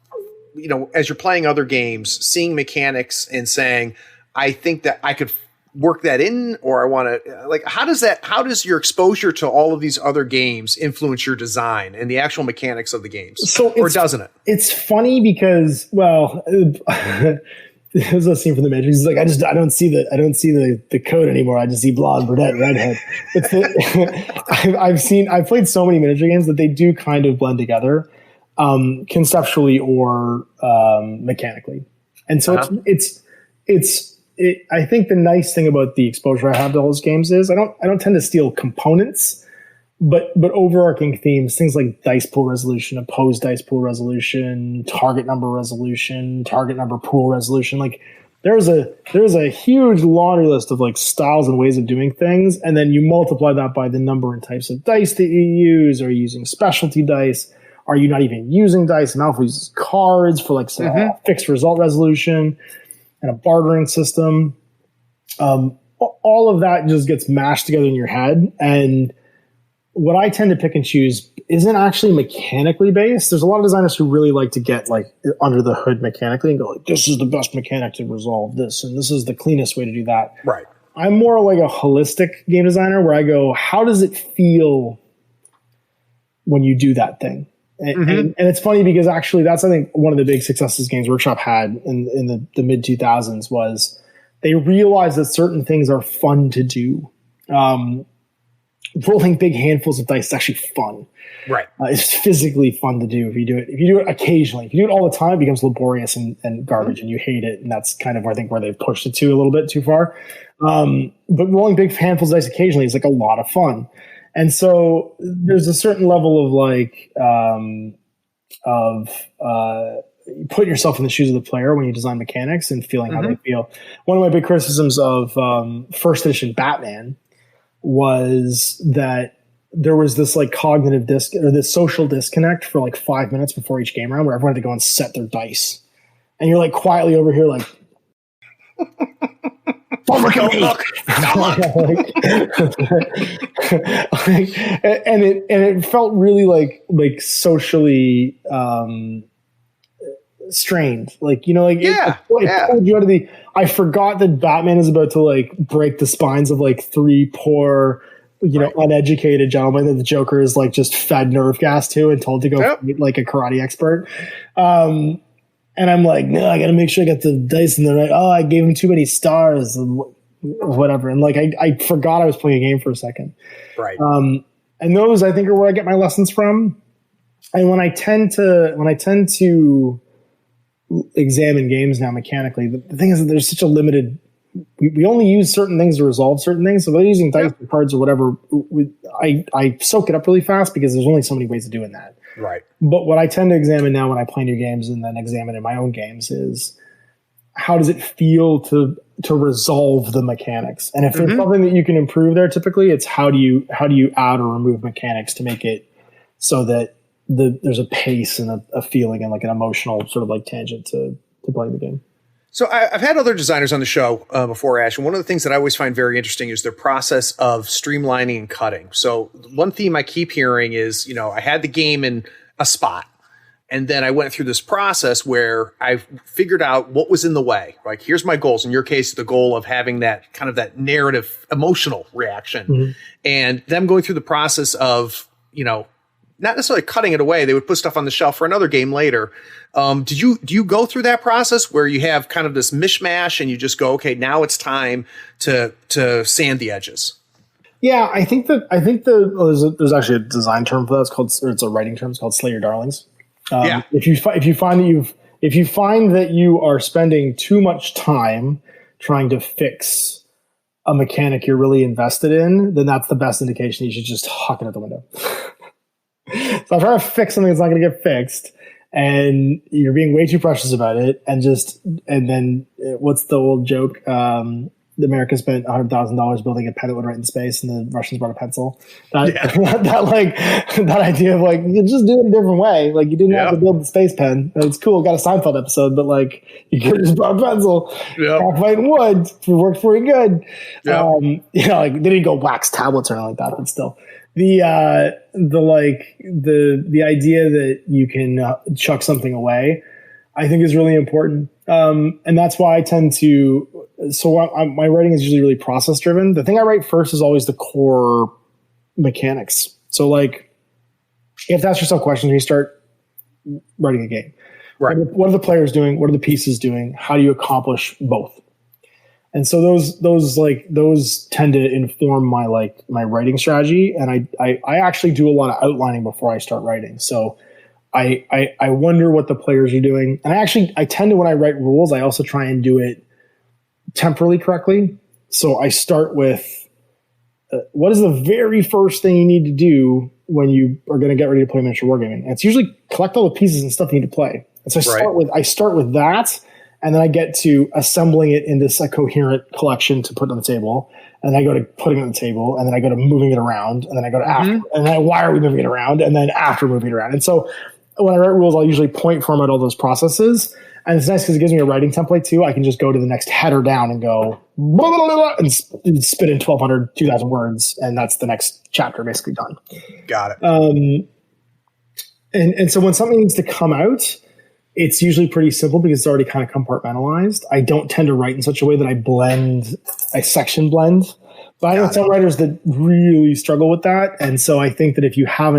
as you're playing other games, seeing mechanics and saying, I think that I could work that in, or I want to, like, how does your exposure to all of these other games influence your design and the actual mechanics of the games? Or doesn't it? It's funny because, well, there's a scene from the Matrix. He's like, I don't see the code anymore. I just see blonde, brunette, redhead. I've played so many miniature games that they do kind of blend together, conceptually or mechanically. And so I think the nice thing about the exposure I have to all those games is I don't tend to steal components, but overarching themes, things like dice pool resolution, opposed dice pool resolution, target number resolution, target number pool resolution. Like there's a huge laundry list of like styles and ways of doing things, and then you multiply that by the number and types of dice that you use. Are you using specialty dice? Are you not even using dice? And Alpha uses cards for like some fixed result resolution and a bartering system. All of that just gets mashed together in your head, and what I tend to pick and choose isn't actually mechanically based. There's a lot of designers who really like to get like under the hood mechanically and go like, this is the best mechanic to resolve this, and this is the cleanest way to do that. Right. I'm more like a holistic game designer where I go, how does it feel when you do that thing? And it's funny because actually that's, I think, one of the big successes Games Workshop had in the mid 2000s was they realized that certain things are fun to do. Rolling big handfuls of dice is actually fun. Right. It's physically fun to do if you do it occasionally. If you do it all the time, it becomes laborious and garbage and you hate it. And that's kind of, I think, where they've pushed it to a little bit too far. But rolling big handfuls of dice occasionally is like a lot of fun. And so there's a certain level of like put yourself in the shoes of the player when you design mechanics and feeling how they feel. One of my big criticisms of first edition Batman was that there was this like cognitive this social disconnect for like 5 minutes before each game round where everyone had to go and set their dice. And you're like quietly over here like, don't look at me. And it felt really like socially strained. Like, you know, like it pulled you out of the. I forgot that Batman is about to like break the spines of like three poor, you know, uneducated gentlemen that the Joker is like just fed nerve gas to and told to go fight like a karate expert. And I'm like, no, I got to make sure I got the dice. And they're like, oh, I gave him too many stars and whatever. And like, I forgot I was playing a game for a second. Right. And those I think are where I get my lessons from. And when I tend to examine games now mechanically, the thing is that there's such a limited, we only use certain things to resolve certain things. So by using dice or cards or whatever, I soak it up really fast because there's only so many ways of doing that. Right. But what I tend to examine now when I play new games and then examine in my own games is how does it feel to resolve the mechanics? And if there's something that you can improve there, typically it's how do you add or remove mechanics to make it so that there's a pace and a feeling and like an emotional sort of like tangent to playing the game. So I've had other designers on the show before, Ash, and one of the things that I always find very interesting is their process of streamlining and cutting. So one theme I keep hearing is, you know, I had the game in a spot, and then I went through this process where I figured out what was in the way. Like, here's my goals. In your case, the goal of having that kind of that narrative, emotional reaction, and them going through the process of, you know, not necessarily cutting it away. They would put stuff on the shelf for another game later. Do you go through that process where you have kind of this mishmash and you just go, okay, now it's time to sand the edges? Yeah, I think there's actually a design term for that. It's a writing term. It's called slay your darlings. If you find that you are spending too much time trying to fix a mechanic you're really invested in, then that's the best indication you should just huck it out the window. So I'm trying to fix something that's not going to get fixed, and you're being way too precious about it. And then what's the old joke? America spent $100,000 building a pen that would write in space, and the Russians brought a pencil. That idea of like, you just do it a different way. Like, you didn't have to build the space pen. It's cool. Got a Seinfeld episode, but like, you could have just brought a pencil. Graphite and wood. It worked pretty good. You know, like, they didn't go wax tablets or anything like that, but still. The idea that you can chuck something away, I think is really important. And that's why I tend to, my writing is usually really process driven. The thing I write first is always the core mechanics. So like, you have to ask yourself questions when you start writing a game. Right. What are the players doing? What are the pieces doing? How do you accomplish both? And so those tend to inform my writing strategy. And I actually do a lot of outlining before I start writing. So I wonder what the players are doing. And I tend to, when I write rules, I also try and do it temporally correctly. So I start with what is the very first thing you need to do when you are going to get ready to play miniature wargaming? And it's usually collect all the pieces and stuff you need to play. And so I start with that. And then I get to assembling it into a coherent collection to put on the table. And I go to putting it on the table. And then I go to moving it around. And then I go to after. And then why are we moving it around? And then after moving it around. And so when I write rules, I'll usually point format all those processes. And it's nice because it gives me a writing template too. I can just go to the next header down and go blah, blah, blah, blah, and spit in 1,200, 2,000 words. And that's the next chapter basically done. Got it. And so when something needs to come out, it's usually pretty simple because it's already kind of compartmentalized. I don't tend to write in such a way that I section blend. But I know some writers that really struggle with that. And so I think that if you have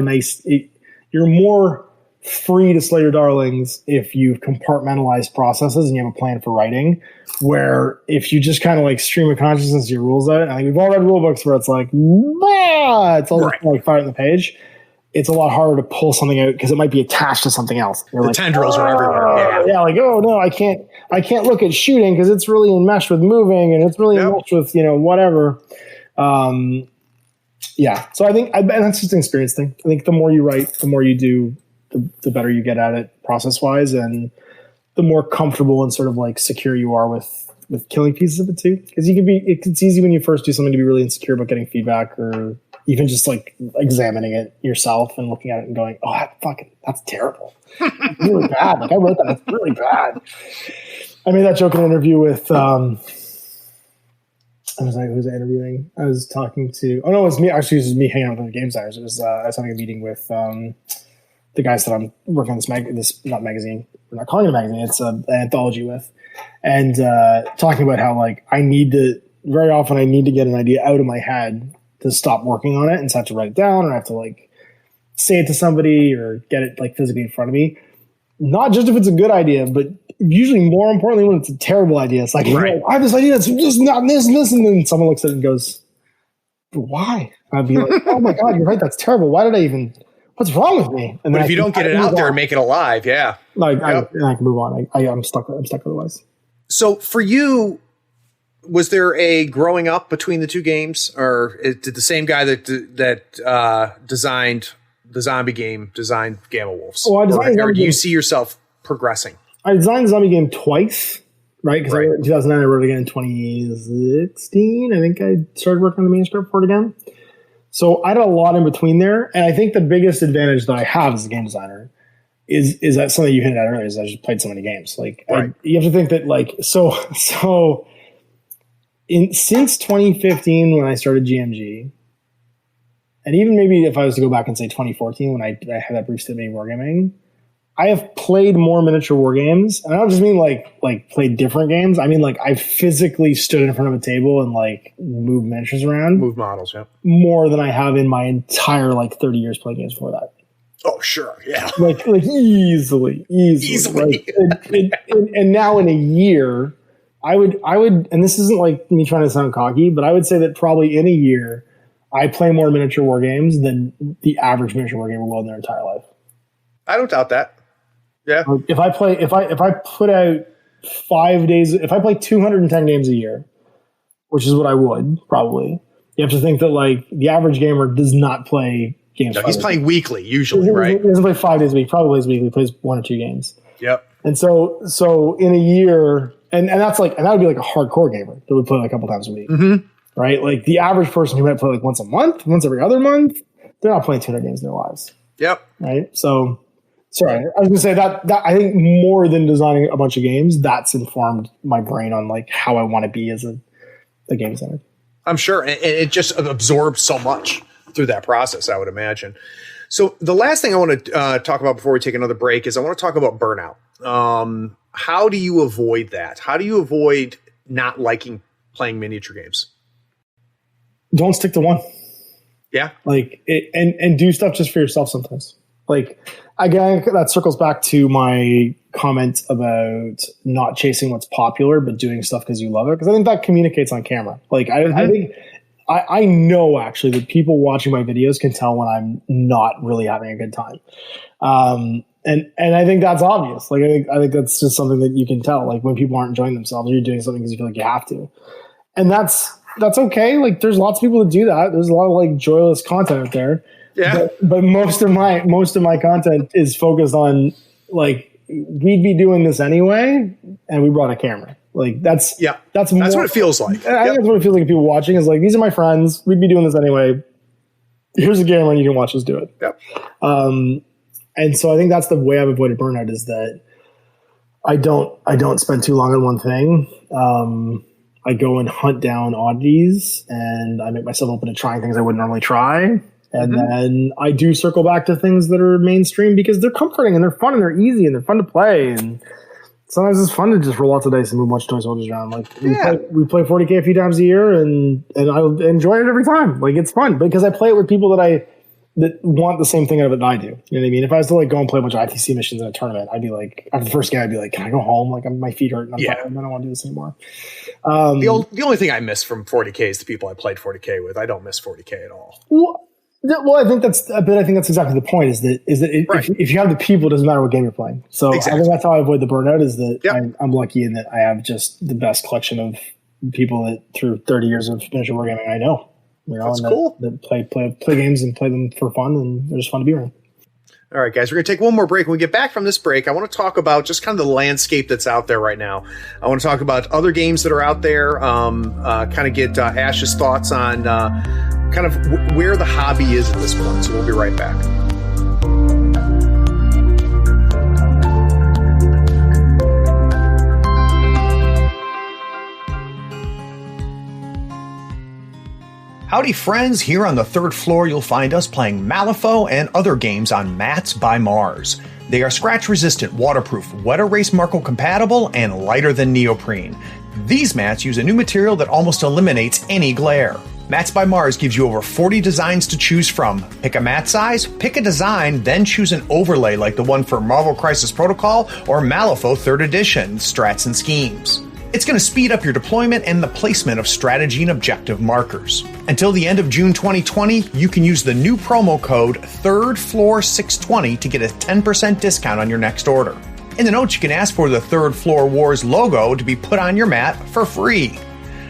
you're more free to slay your darlings if you've compartmentalized processes and you have a plan for writing, where if you just kind of like stream of consciousness your rules out, I think we've all read rule books where it's like, it's all just like fire on the page. It's a lot harder to pull something out because it might be attached to something else. You're the tendrils are everywhere. Yeah, like, oh no, I can't look at shooting because it's really enmeshed with moving and it's really enmeshed with, whatever. Yeah. So I think, and that's just an experience thing. I think the more you write, the more you do, the better you get at it process wise, and the more comfortable and sort of like secure you are with killing pieces of it too. Because it's easy when you first do something to be really insecure about getting feedback, or even just like examining it yourself and looking at it and going, oh, that's terrible. It's really bad. Like I wrote that. It's really bad. I made that joke in an interview with, who was I interviewing? I was talking to, it was me. Actually, it was me hanging out with other game designers. It was, I was having a meeting with, the guys that I'm working on this not magazine. We're not calling it a magazine. It's an anthology with, and talking about how like very often I need to get an idea out of my head to stop working on it, and so I have to write it down, or I have to like say it to somebody or get it like physically in front of me. Not just if it's a good idea, but usually more importantly when it's a terrible idea. It's like, right. I have this idea that's just not this and this, and then someone looks at it and goes, "But why?" I'd be like, "Oh my god, you're right. That's terrible. Why did I even? What's wrong with me?" And but if you don't get it out there and make it alive, yeah, like I can move on. I'm stuck. I'm stuck otherwise. So for you, was there a growing up between the two games, or did the same guy that designed the zombie game design Gamma Wolves? Well, or do you see yourself progressing? I designed the zombie game twice, right? Because I wrote it in 2009, I wrote it again in 2016. I think I started working on the manuscript for it again. So I did a lot in between there. And I think the biggest advantage that I have as a game designer is that something you hinted at earlier, is I just played so many games. Like you have to think that like, since 2015, when I started GMG, and even maybe if I was to go back and say 2014, when I had that brief stint in wargaming, I have played more miniature war games. And I don't just mean like played different games. I mean, like I physically stood in front of a table and like moved miniatures around. Moved models, yeah. More than I have in my entire like 30 years playing games before that. Oh, sure. Yeah. Like easily. Right? And now in a year, I would, and this isn't like me trying to sound cocky, but I would say that probably in a year, I play more miniature war games than the average miniature war gamer will in their entire life. I don't doubt that. Yeah. If I put out 5 days, if I play 210 games a year, which is what I would probably, you have to think that like the average gamer does not play games. No, he's playing weekly usually, right? He doesn't play 5 days a week, probably plays weekly, plays 1 or 2 games. Yep. And so in a year, and that's like, and that would be like a hardcore gamer that would play like a couple times a week. Mm-hmm. Right? Like the average person who might play like once a month, once every other month, they're not playing 200 games in their lives. Yep. Right? So, sorry, I was going to say that I think more than designing a bunch of games, that's informed my brain on like how I want to be as a game designer. I'm sure. And it just absorbs so much through that process, I would imagine. So the last thing I want to talk about before we take another break is I want to talk about burnout. How do you avoid that? How do you avoid not liking playing miniature games? Don't stick to one. Yeah. Like and do stuff just for yourself sometimes. Like again, that circles back to my comment about not chasing what's popular, but doing stuff because you love it. Because I think that communicates on camera. Like I think I know actually that people watching my videos can tell when I'm not really having a good time. And I think that's obvious. Like I think that's just something that you can tell. Like when people aren't enjoying themselves, you're doing something because you feel like you have to. And that's okay. Like there's lots of people that do that. There's a lot of like joyless content out there. Yeah. But most of my content is focused on like we'd be doing this anyway, and we brought a camera. Like that's what it feels like. I think that's what it feels like. People watching is like, these are my friends. We'd be doing this anyway. Here's a camera, and you can watch us do it. Yep. And so I think that's the way I've avoided burnout, is that I don't spend too long on one thing. I go and hunt down oddities, and I make myself open to trying things I wouldn't normally try. And then I do circle back to things that are mainstream because they're comforting and they're fun and they're easy and they're fun to play. And sometimes it's fun to just roll lots of dice and move a bunch of toy soldiers around. Like we play 40K a few times a year, and I enjoy it every time. Like it's fun because I play it with people that want the same thing out of it that I do. You know what I mean? If I was to like go and play a bunch of ITC missions in a tournament, I'd be like, after the first game, I'd be like, can I go home? Like my feet hurt and I'm tired and I don't want to do this anymore. The only thing I miss from 40K is the people I played 40K with. I don't miss 40K at all. Well, I think that's exactly the point. Is that if you have the people, it doesn't matter what game you're playing. So exactly. I think that's how I avoid the burnout. Is that I'm lucky in that I have just the best collection of people that through 30 years of miniature wargaming I know. That's cool. That play games and play them for fun, and they're just fun to be around. All right, guys, we're going to take one more break. When we get back from this break, I want to talk about just kind of the landscape that's out there right now. I want to talk about other games that are out there, kind of get Ash's thoughts on kind of where the hobby is at this point. So we'll be right back. Howdy friends, here on the third floor you'll find us playing Malifaux and other games on Mats by Mars. They are scratch resistant, waterproof, wet erase Markle compatible, and lighter than neoprene. These mats use a new material that almost eliminates any glare. Mats by Mars gives you over 40 designs to choose from. Pick a mat size, pick a design, then choose an overlay like the one for Marvel Crisis Protocol or Malifaux 3rd Edition, Strats and Schemes. It's going to speed up your deployment and the placement of strategy and objective markers. Until the end of June 2020, you can use the new promo code THIRDFLOOR620 to get a 10% discount on your next order. In the notes, you can ask for the Third Floor Wars logo to be put on your mat for free.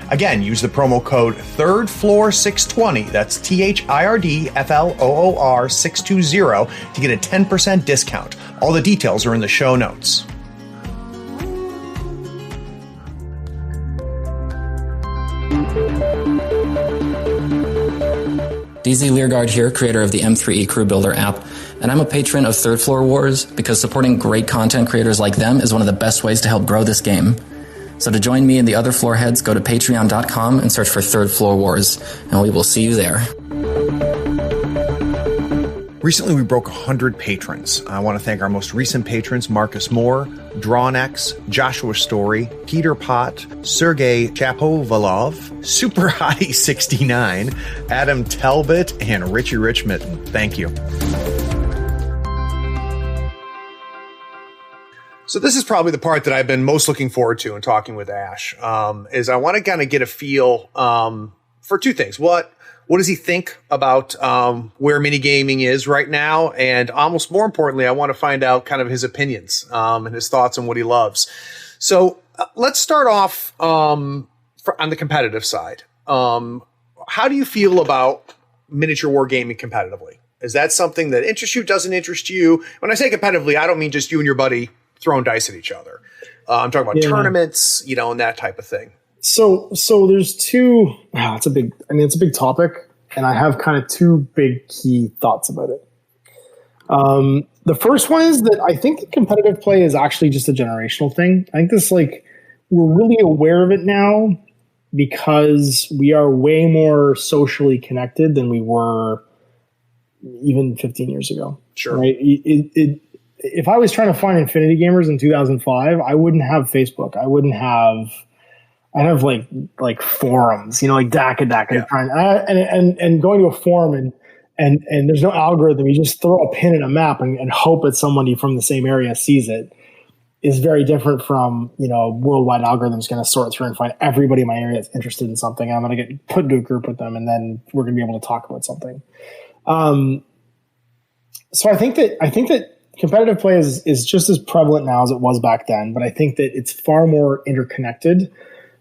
Again, use the promo code THIRDFLOOR620, that's THIRDFLOOR620, to get a 10% discount. All the details are in the show notes. DZ Learguard here, creator of the M3E Crew Builder app, and I'm a patron of Third Floor Wars because supporting great content creators like them is one of the best ways to help grow this game. So to join me and the other floor heads, go to patreon.com and search for Third Floor Wars, and we will see you there. Recently, we broke 100 patrons. I want to thank our most recent patrons, Marcus Moore, DrawnX, Joshua Story, Peter Pot, Sergey Chapovalov, Super Hottie 69, Adam Talbot, and Richie Richmond. Thank you. So this is probably the part that I've been most looking forward to in talking with Ash, is I want to kind of get a feel for two things. What does he think about where minigaming is right now? And almost more importantly, I want to find out kind of his opinions and his thoughts on what he loves. So let's start off on the competitive side. How do you feel about miniature wargaming competitively? Is that something that interests you, doesn't interest you? When I say competitively, I don't mean just you and your buddy throwing dice at each other. I'm talking about tournaments, and that type of thing. So there's two. It's a big topic, and I have kind of two big key thoughts about it. The first one is that I think the competitive play is actually just a generational thing. I think we're really aware of it now because we are way more socially connected than we were even 15 years ago. Sure. Right? If I was trying to find Infinity Gamers in 2005, I wouldn't have Facebook. I'd have like forums, like DACA. Yeah. And going to a forum and there's no algorithm. You just throw a pin in a map and hope that somebody from the same area sees it is very different from, worldwide algorithms going to sort through and find everybody in my area that's interested in something. And I'm going to get put into a group with them and then we're going to be able to talk about something. So I think that competitive play is just as prevalent now as it was back then, but I think that it's far more interconnected.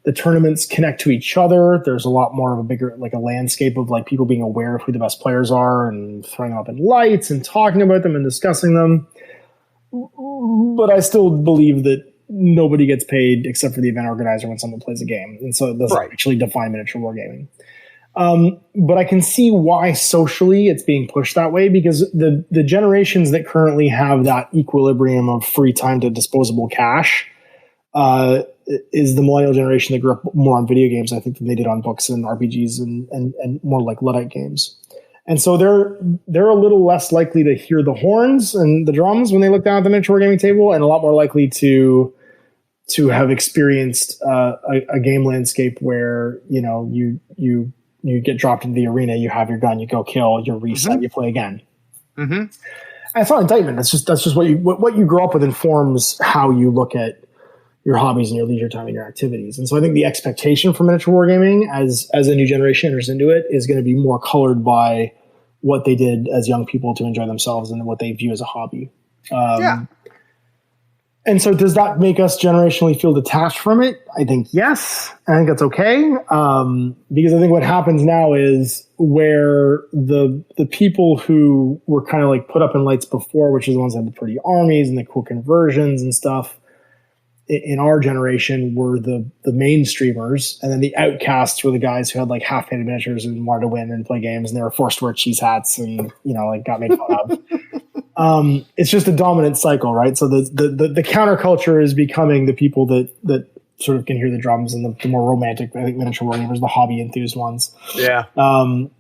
The tournaments connect to each other. There's a lot more of a bigger, a landscape of people being aware of who the best players are and throwing them up in lights and talking about them and discussing them. But I still believe that nobody gets paid except for the event organizer when someone plays a game. And so it doesn't actually define miniature wargaming. But I can see why socially it's being pushed that way because the generations that currently have that equilibrium of free time to disposable cash is the millennial generation that grew up more on video games, I think, than they did on books and RPGs and more like Luddite games. And so they're a little less likely to hear the horns and the drums when they look down at the miniature wargaming table, and a lot more likely to have experienced a game landscape where you get dropped into the arena, you have your gun, you go kill, you reset, you play again. Mm-hmm. And it's not indictment. That's just what you grow up with informs how you look at your hobbies and your leisure time and your activities. And so I think the expectation for miniature wargaming as a new generation enters into it is going to be more colored by what they did as young people to enjoy themselves and what they view as a hobby. And And so does that make us generationally feel detached from it? I think yes. I think that's okay. Because I think what happens now is where the people who were kind of like put up in lights before, which is the ones that had the pretty armies and the cool conversions and stuff, in our generation were the mainstreamers, and then the outcasts were the guys who had like half-painted miniatures and wanted to win and play games, and they were forced to wear cheese hats and, you know, like got made fun of. It's just a dominant cycle, right? So the counterculture is becoming the people that sort of can hear the drums, and the more romantic, I think, miniature wargamers, the hobby enthused ones. Yeah. And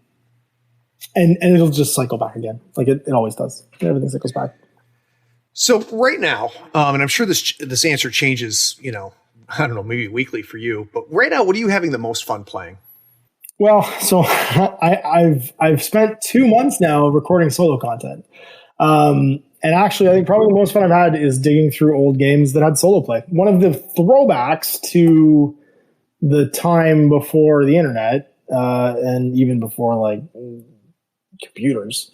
it'll just cycle back again, like it always does. Everything cycles back. So right now, and I'm sure this answer changes, you know, I don't know, maybe weekly for you, but right now, what are you having the most fun playing? Well, so I've spent 2 months now recording solo content. And actually, I think probably the most fun I've had is digging through old games that had solo play. One of the throwbacks to the time before the internet, and even before like computers,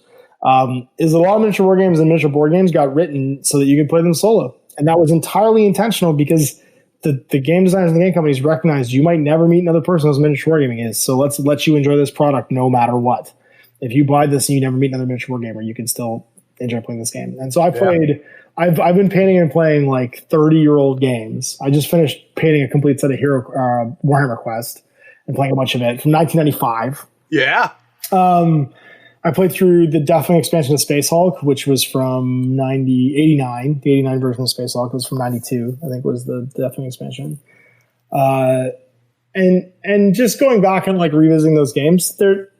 is a lot of miniature war games and miniature board games got written so that you could play them solo. And that was entirely intentional because the game designers and the game companies recognized you might never meet another person as miniature wargaming is. So let's let you enjoy this product no matter what. If you buy this and you never meet another miniature wargamer, you can still enjoy playing this game. And so I've been painting and playing like 30-year-old games. I just finished painting a complete set of Warhammer Quest and playing a bunch of it from 1995. Yeah. I played through the Deathwing expansion of Space Hulk, which was from 89. The 89 version of Space Hulk was from 92, I think was the Deathwing expansion. And just going back and like revisiting those games, they're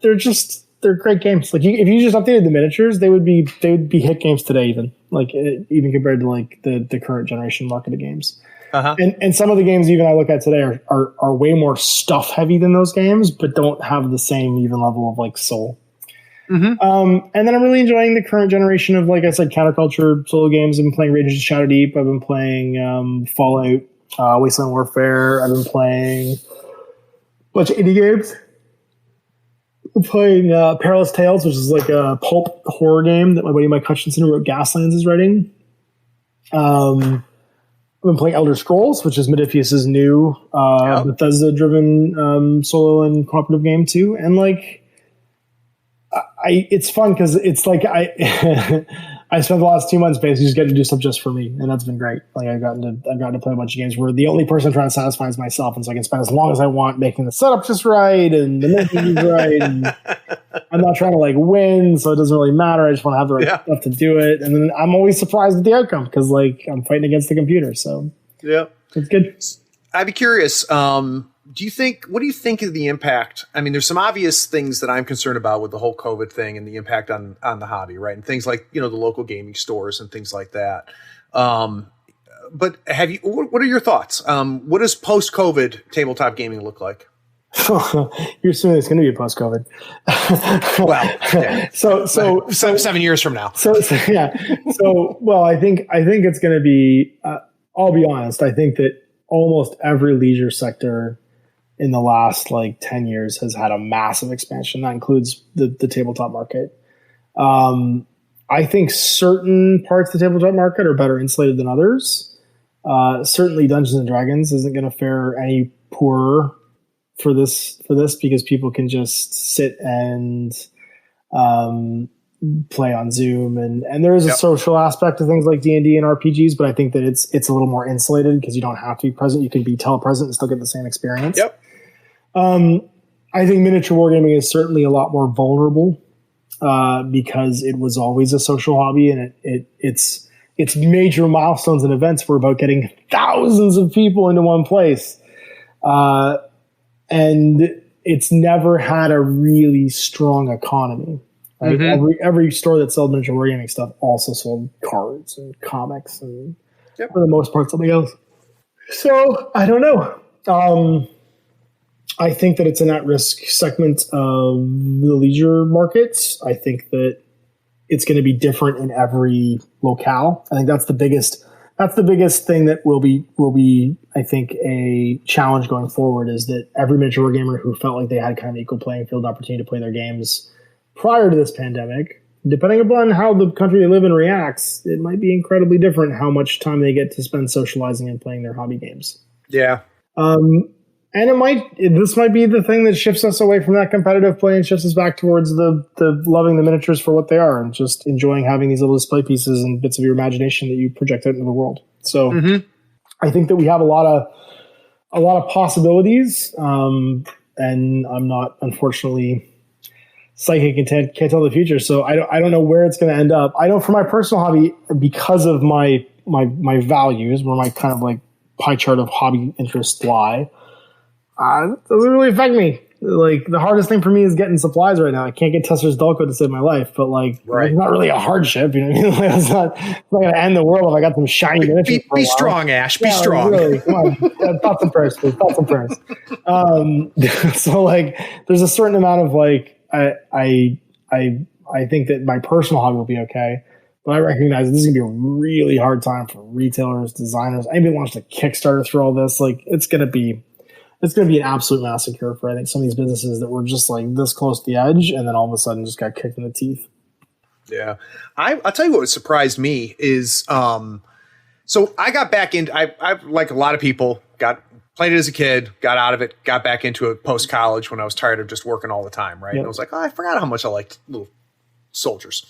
great games. Like if you just updated the miniatures, they would be hit games today, even compared to like the current generation marketed games. Uh-huh. And some of the games even I look at today are way more stuff heavy than those games, but don't have the same even level of like soul. Mm-hmm. And then I'm really enjoying the current generation of, like I said, counterculture solo games. I've been playing Rangers of Shadow Deep. I've been playing Fallout, Wasteland Warfare. I've been playing a bunch of indie games. I'm playing Perilous Tales, which is like a pulp horror game that my buddy Mike Hutchinson, who wrote Gaslands, is writing. I've been playing Elder Scrolls, which is Modiphius's new Bethesda-driven solo and cooperative game too. And like, it's fun because it's like I spent the last 2 months basically just getting to do stuff just for me, and that's been great. Like I've gotten to play a bunch of games where the only person I'm trying to satisfy is myself, and so I can spend as long as I want making the setup just right and the mission is right. And I'm not trying to like win, so it doesn't really matter. I just want to have the right stuff to do it, and then I'm always surprised at the outcome because like I'm fighting against the computer. So yeah, it's good. I'd be curious. What do you think of the impact? I mean, there's some obvious things that I'm concerned about with the whole COVID thing and the impact on the hobby, right? And things like, you know, the local gaming stores and things like that. But what are your thoughts? What does post-COVID tabletop gaming look like? You're assuming it's going to be post-COVID. Well, yeah. so 7 years from now. Well, I think it's going to be, I'll be honest. I think that almost every leisure sector in the last like 10 years has had a massive expansion. That includes the tabletop market. I think certain parts of the tabletop market are better insulated than others. Certainly Dungeons and Dragons isn't going to fare any poorer for this because people can just sit and play on Zoom, and there is a social aspect to things like D&D and RPGs, but I think that it's a little more insulated because you don't have to be present. You can be telepresent and still get the same experience. Yep. I think miniature wargaming is certainly a lot more vulnerable because it was always a social hobby, and its major milestones and events were about getting thousands of people into one place. And it's never had a really strong economy. Right? Mm-hmm. Every store that sold miniature wargaming stuff also sold cards and comics and for the most part something else. So I don't know. I think that it's an at-risk segment of the leisure markets. I think that it's going to be different in every locale. I think that's the biggest thing that will be I think a challenge going forward, is that every miniature wargamer who felt like they had kind of equal playing field opportunity to play their games prior to this pandemic depending upon how the country they live in reacts, it might be incredibly different how much time they get to spend socializing and playing their hobby games. Yeah. And this might be the thing that shifts us away from that competitive play and shifts us back towards the loving the miniatures for what they are and just enjoying having these little display pieces and bits of your imagination that you project out into the world. So I think that we have a lot of possibilities. And I'm not, unfortunately, psychic and can't tell the future. So I don't know where it's going to end up. I know for my personal hobby, because of my values, where my kind of like pie chart of hobby interests lie, it doesn't really affect me. Like, the hardest thing for me is getting supplies right now. I can't get Tesser's Dulco to save my life, but like, it's not really a hardship. You know what I mean? Like, it's not going to end the world if I got some shiny miniatures. Be strong, Ash. Be strong. Like, really, come on. Thoughts and prayers, please. Thoughts and prayers. So like, there's a certain amount of like, I think that my personal hobby will be okay. But I recognize this is going to be a really hard time for retailers, designers. I even launched a Kickstarter through all this. Like, it's going to be an absolute massacre for, I think, some of these businesses that were just like this close to the edge and then all of a sudden just got kicked in the teeth. Yeah. I'll tell you what surprised me is, so I got back into, I like a lot of people, played it as a kid, got out of it, got back into it post-college when I was tired of just working all the time, right? Yep. And I was like, I forgot how much I liked little soldiers.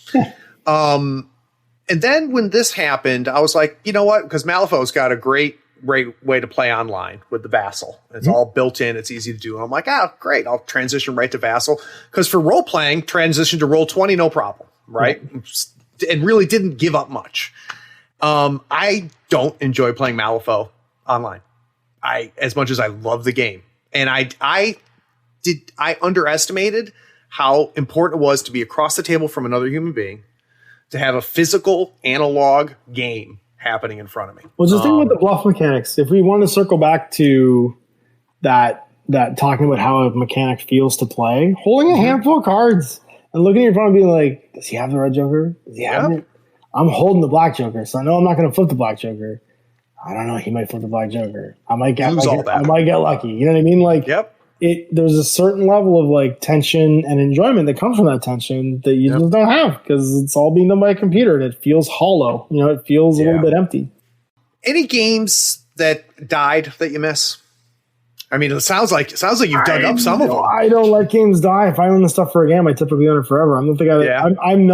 And then when this happened, I was like, you know what? Because Malifaux's got a great way to play online with the Vassal. It's all built in. It's easy to do. And I'm like, great. I'll transition right to Vassal. Because for role-playing, transition to Roll20, no problem, right? And really didn't give up much. I don't enjoy playing Malifaux online. As much as I love the game. And I underestimated how important it was to be across the table from another human being, to have a physical analog game happening in front of me. Well, just think about the bluff mechanics. If we want to circle back to that talking about how a mechanic feels to play, holding a handful of cards and looking at your opponent and being like, does he have the red joker? Does he have it? I'm holding the black joker, so I know I'm not going to flip the black joker. I don't know. He might flip the black joker. I might get lucky. You know what I mean? Like, there's a certain level of like tension and enjoyment that comes from that tension that you just don't have because it's all being done by a computer and it feels hollow. You know, it feels a little bit empty. Any games that died that you miss? I mean, it sounds like you've dug up some of them. I don't let games die. If I own the stuff for a game, I typically own it forever. I'm not the guy that I'm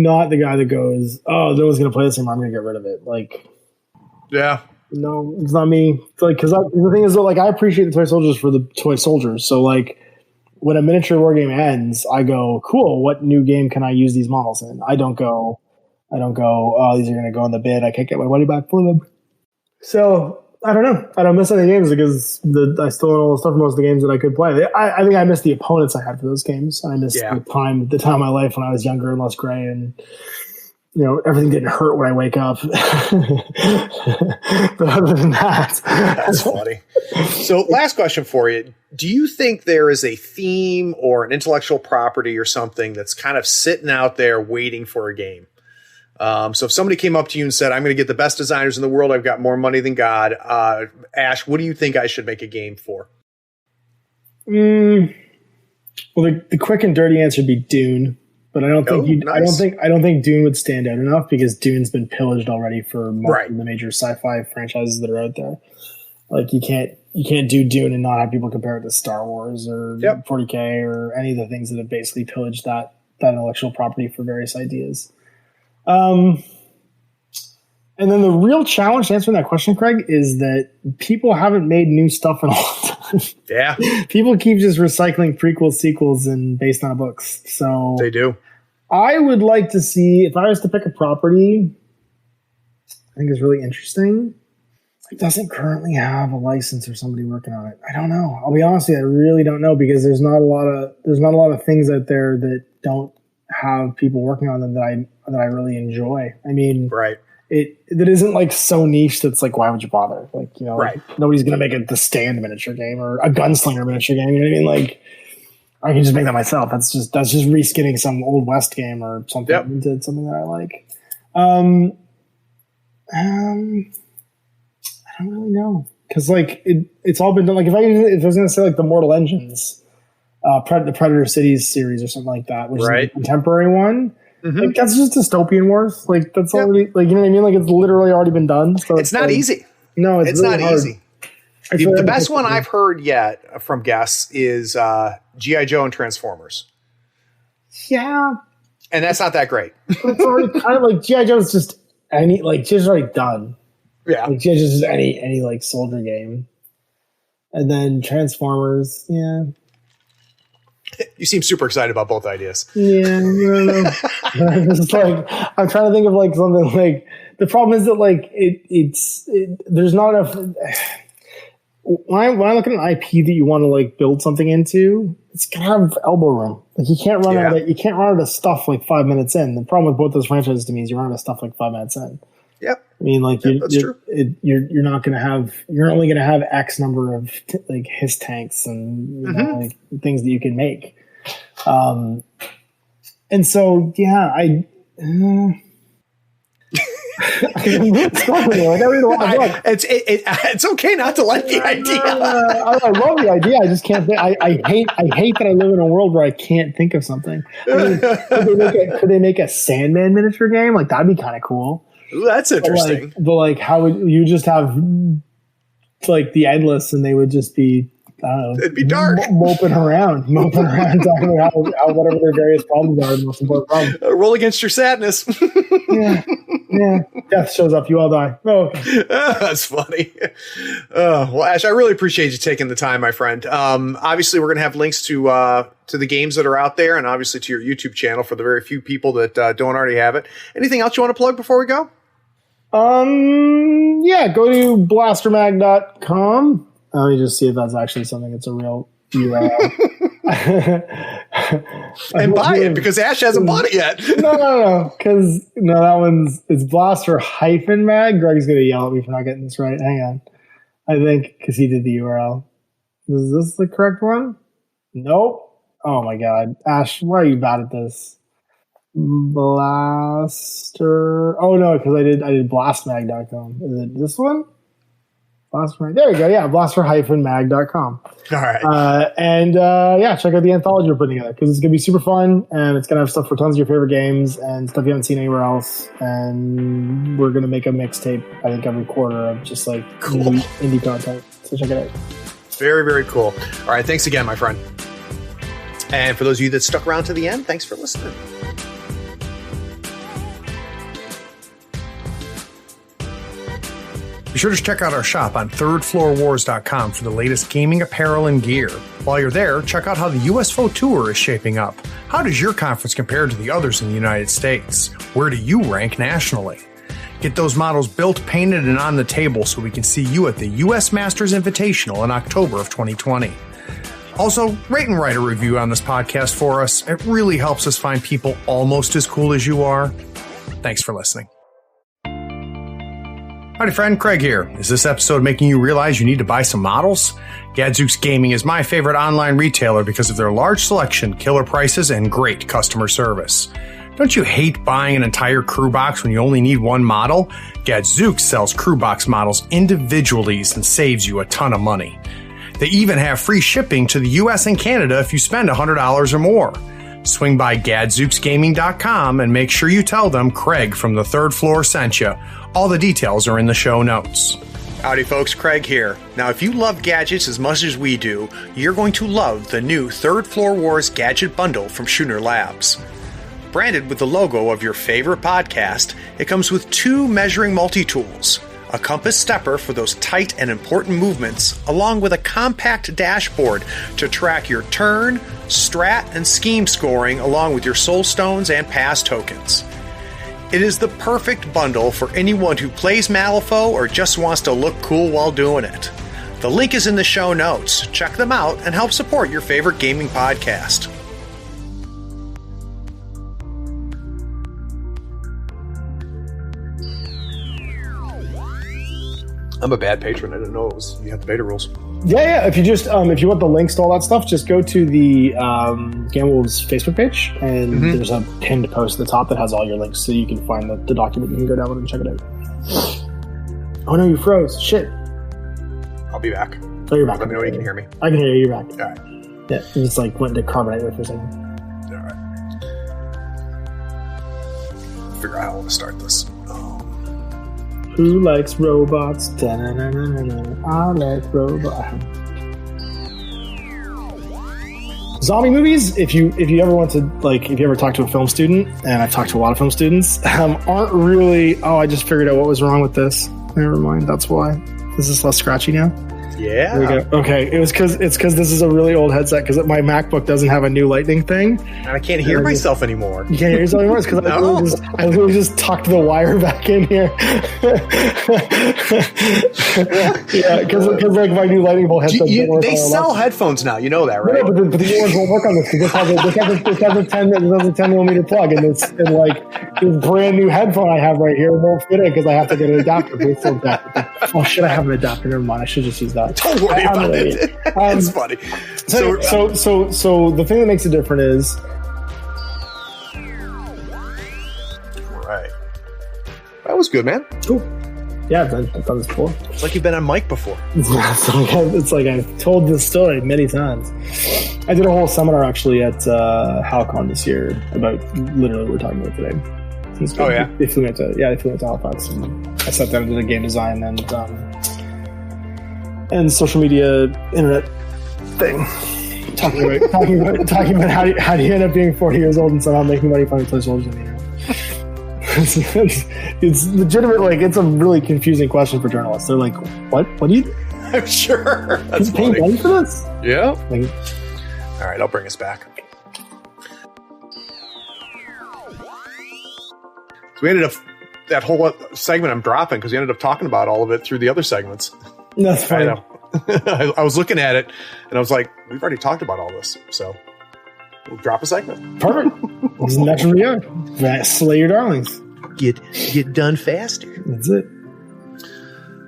not the guy that goes, oh, no one's going to play this anymore. I'm going to get rid of it. Like, no, it's not me. It's like, because the thing is, though, like, I appreciate the toy soldiers for the toy soldiers. So, like, when a miniature war game ends, I go, cool. What new game can I use these models in? I don't go. Oh, these are going to go in the bid. I can't get my money back for them. So I don't know. I don't miss any games because I still own all the stuff for most of the games that I could play. I think I miss the opponents I had for those games. I miss the time of my life when I was younger and less gray and. You know, everything didn't hurt when I wake up. But other than that. That's funny. So last question for you. Do you think there is a theme or an intellectual property or something that's kind of sitting out there waiting for a game? So if somebody came up to you and said, I'm going to get the best designers in the world, I've got more money than God. Ash, what do you think I should make a game for? Well, the quick and dirty answer would be Dune. But I don't think Dune would stand out enough because Dune's been pillaged already for most of the major sci-fi franchises that are out there. Like, you can't do Dune and not have people compare it to Star Wars or 40K or any of the things that have basically pillaged that intellectual property for various ideas. And then the real challenge to answering that question, Craig, is that people haven't made new stuff in a long time. Yeah. People keep just recycling prequels, sequels, and based on books. So they do. I would like to see, if I was to pick a property I think is really interesting, it doesn't currently have a license or somebody working on it. I don't know. I'll be honest with you, I really don't know because there's not a lot of things out there that don't have people working on them that I really enjoy. I mean, that isn't like so niche that's like, why would you bother? Like, you know, like, nobody's gonna make it the Stand miniature game or a Gunslinger miniature game. You know what I mean? Like, I can just make that myself. That's just reskinning some Old West game or something into something that I like. I don't really know because like it's all been done. Like if I was gonna say like the Mortal Engines, the Predator Cities series or something like that, which is a contemporary one. Like, that's just dystopian wars. Like, that's already, like, you know what I mean? Like, it's literally already been done. So it's not like, easy. No, it's really not hard. easy. The best one I've heard yet from guests is G.I. Joe and Transformers. Yeah. And that's not that great. It's already kind of like G.I. Joe's just just already done. Yeah. Like, G.I. Joe's just any like soldier game. And then Transformers, yeah. You seem super excited about both ideas. Yeah, I don't know. It's like, I'm trying to think of like something like, the problem is that like there's not enough. When I look at an IP that you want to like build something into, it's gonna have elbow room. Like, you can't run out of stuff like 5 minutes in. The problem with both those franchises to me is you run out of stuff like 5 minutes in. Yep. I mean, like, that's true. You're not gonna have. You're only gonna have X number of like his tanks and you know, like things that you can make. And so yeah, it's okay not to like the idea. I love the idea. I just can't. I hate that I live in a world where I can't think of something. I mean, could they make a Sandman miniature game? Like, that'd be kind of cool. Ooh, that's interesting. But like, how would you just have like the Endless, and they would just be, I don't know, it'd be dark, moping around, talking about how whatever their various problems are, the most important problem. Roll against your sadness. Yeah. Death shows up, you all die. Oh, okay. That's funny. Well, Ash, I really appreciate you taking the time, my friend. Obviously, we're going to have links to the games that are out there, and obviously to your YouTube channel for the very few people that don't already have it. Anything else you want to plug before we go? Yeah, go to blastermag.com. Let me just see if that's actually something that's a real URL. And buy it, because Ash hasn't bought it yet. No, because it's Blaster-mag. Greg's going to yell at me for not getting this right. Hang on. I think because he did the URL. Is this the correct one? Nope. Oh my God. Ash, why are you bad at this? Blaster. Oh no, because I did blastmag.com. Is it this one? Blaster. There we go. Yeah, blaster-mag.com. All right. Yeah, check out the anthology we're putting together, because it's gonna be super fun, and it's gonna have stuff for tons of your favorite games and stuff you haven't seen anywhere else. And we're gonna make a mixtape, I think, every quarter of just like cool indie content. So check it out. Very, very cool. All right, thanks again, my friend. And for those of you that stuck around to the end, thanks for listening. Be sure to check out our shop on thirdfloorwars.com for the latest gaming apparel and gear. While you're there, check out how the USFO Tour is shaping up. How does your conference compare to the others in the United States? Where do you rank nationally? Get those models built, painted, and on the table so we can see you at the US Masters Invitational in October of 2020. Also, rate and write a review on this podcast for us. It really helps us find people almost as cool as you are. Thanks for listening. Howdy friend, Craig here. Is this episode making you realize you need to buy some models? Gadzooks Gaming is my favorite online retailer because of their large selection, killer prices, and great customer service. Don't you hate buying an entire crew box when you only need one model? Gadzooks sells crew box models individually and saves you a ton of money. They even have free shipping to the US and Canada if you spend $100 or more. Swing by gadzooksgaming.com and make sure you tell them Craig from the Third Floor sent you. All the details are in the show notes. Howdy folks, Craig here. Now if you love gadgets as much as we do, you're going to love the new Third Floor Wars Gadget Bundle from Schooner Labs. Branded with the logo of your favorite podcast, it comes with 2 measuring multi-tools, a compass stepper for those tight and important movements, along with a compact dashboard to track your turn, strat, and scheme scoring along with your soul stones and pass tokens. It is the perfect bundle for anyone who plays Malifaux or just wants to look cool while doing it. The link is in the show notes. Check them out and help support your favorite gaming podcast. I'm a bad patron. I didn't know you had the beta rules. Yeah. If you just if you want the links to all that stuff, just go to the Game Wolves Facebook page, and there's a pinned post at the top that has all your links, so you can find the document. You can go download and check it out. Oh no, you froze! Shit. I'll be back. Oh, you're back. Let me know when you can hear me. I can hear you. You're back. All right. Yeah, you just like went into carbonite there for a second. All right. figure out how I want to start this. Who likes robots? Da-na-na-na-na-na. I like robots. Zombie movies, if you ever want to, like, if you ever talk to a film student, and I've talked to a lot of film students, aren't really, I just figured out what was wrong with this. Never mind, that's why. Is this less scratchy now? Yeah. There we go. Okay, it's because this is a really old headset, because my MacBook doesn't have a new lightning thing. And I can't hear myself anymore. You can't hear yourself anymore? It's because I literally just tucked the wire back in here. Yeah, because like my new lightning bolt headset doesn't work. They sell headphones now, you know that, right? No, but the new ones won't work on this, because this has a 10 millimeter plug, and this brand new headphone I have right here won't fit it because I have to get an adapter. Oh shit, I have an adapter. Never mind. I should just use that. Don't worry about it. It's funny. So the thing that makes it different is right. That was good, man. Cool. Yeah, I've done this before. It's like you've been on mic before. It's like I've told this story many times. I did a whole seminar actually at HalCon this year about literally what we're talking about today. Oh yeah, they flew me out to Halifax, and I sat down and did a game design and social media internet thing, talking about how do you end up being 40 years old and somehow making money playing play soldiers on the internet. It's legitimate. Like, it's a really confusing question for journalists. They're like, what do you? I'm sure that's paying money for this. Yeah. Like, all right, I'll bring us back. So we ended up that whole segment I'm dropping because we ended up talking about all of it through the other segments. That's funny. I know. I was looking at it and I was like, we've already talked about all this, so we'll drop a segment. Perfect. This is next we go. Slay your darlings. Get done faster. That's it.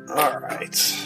All right.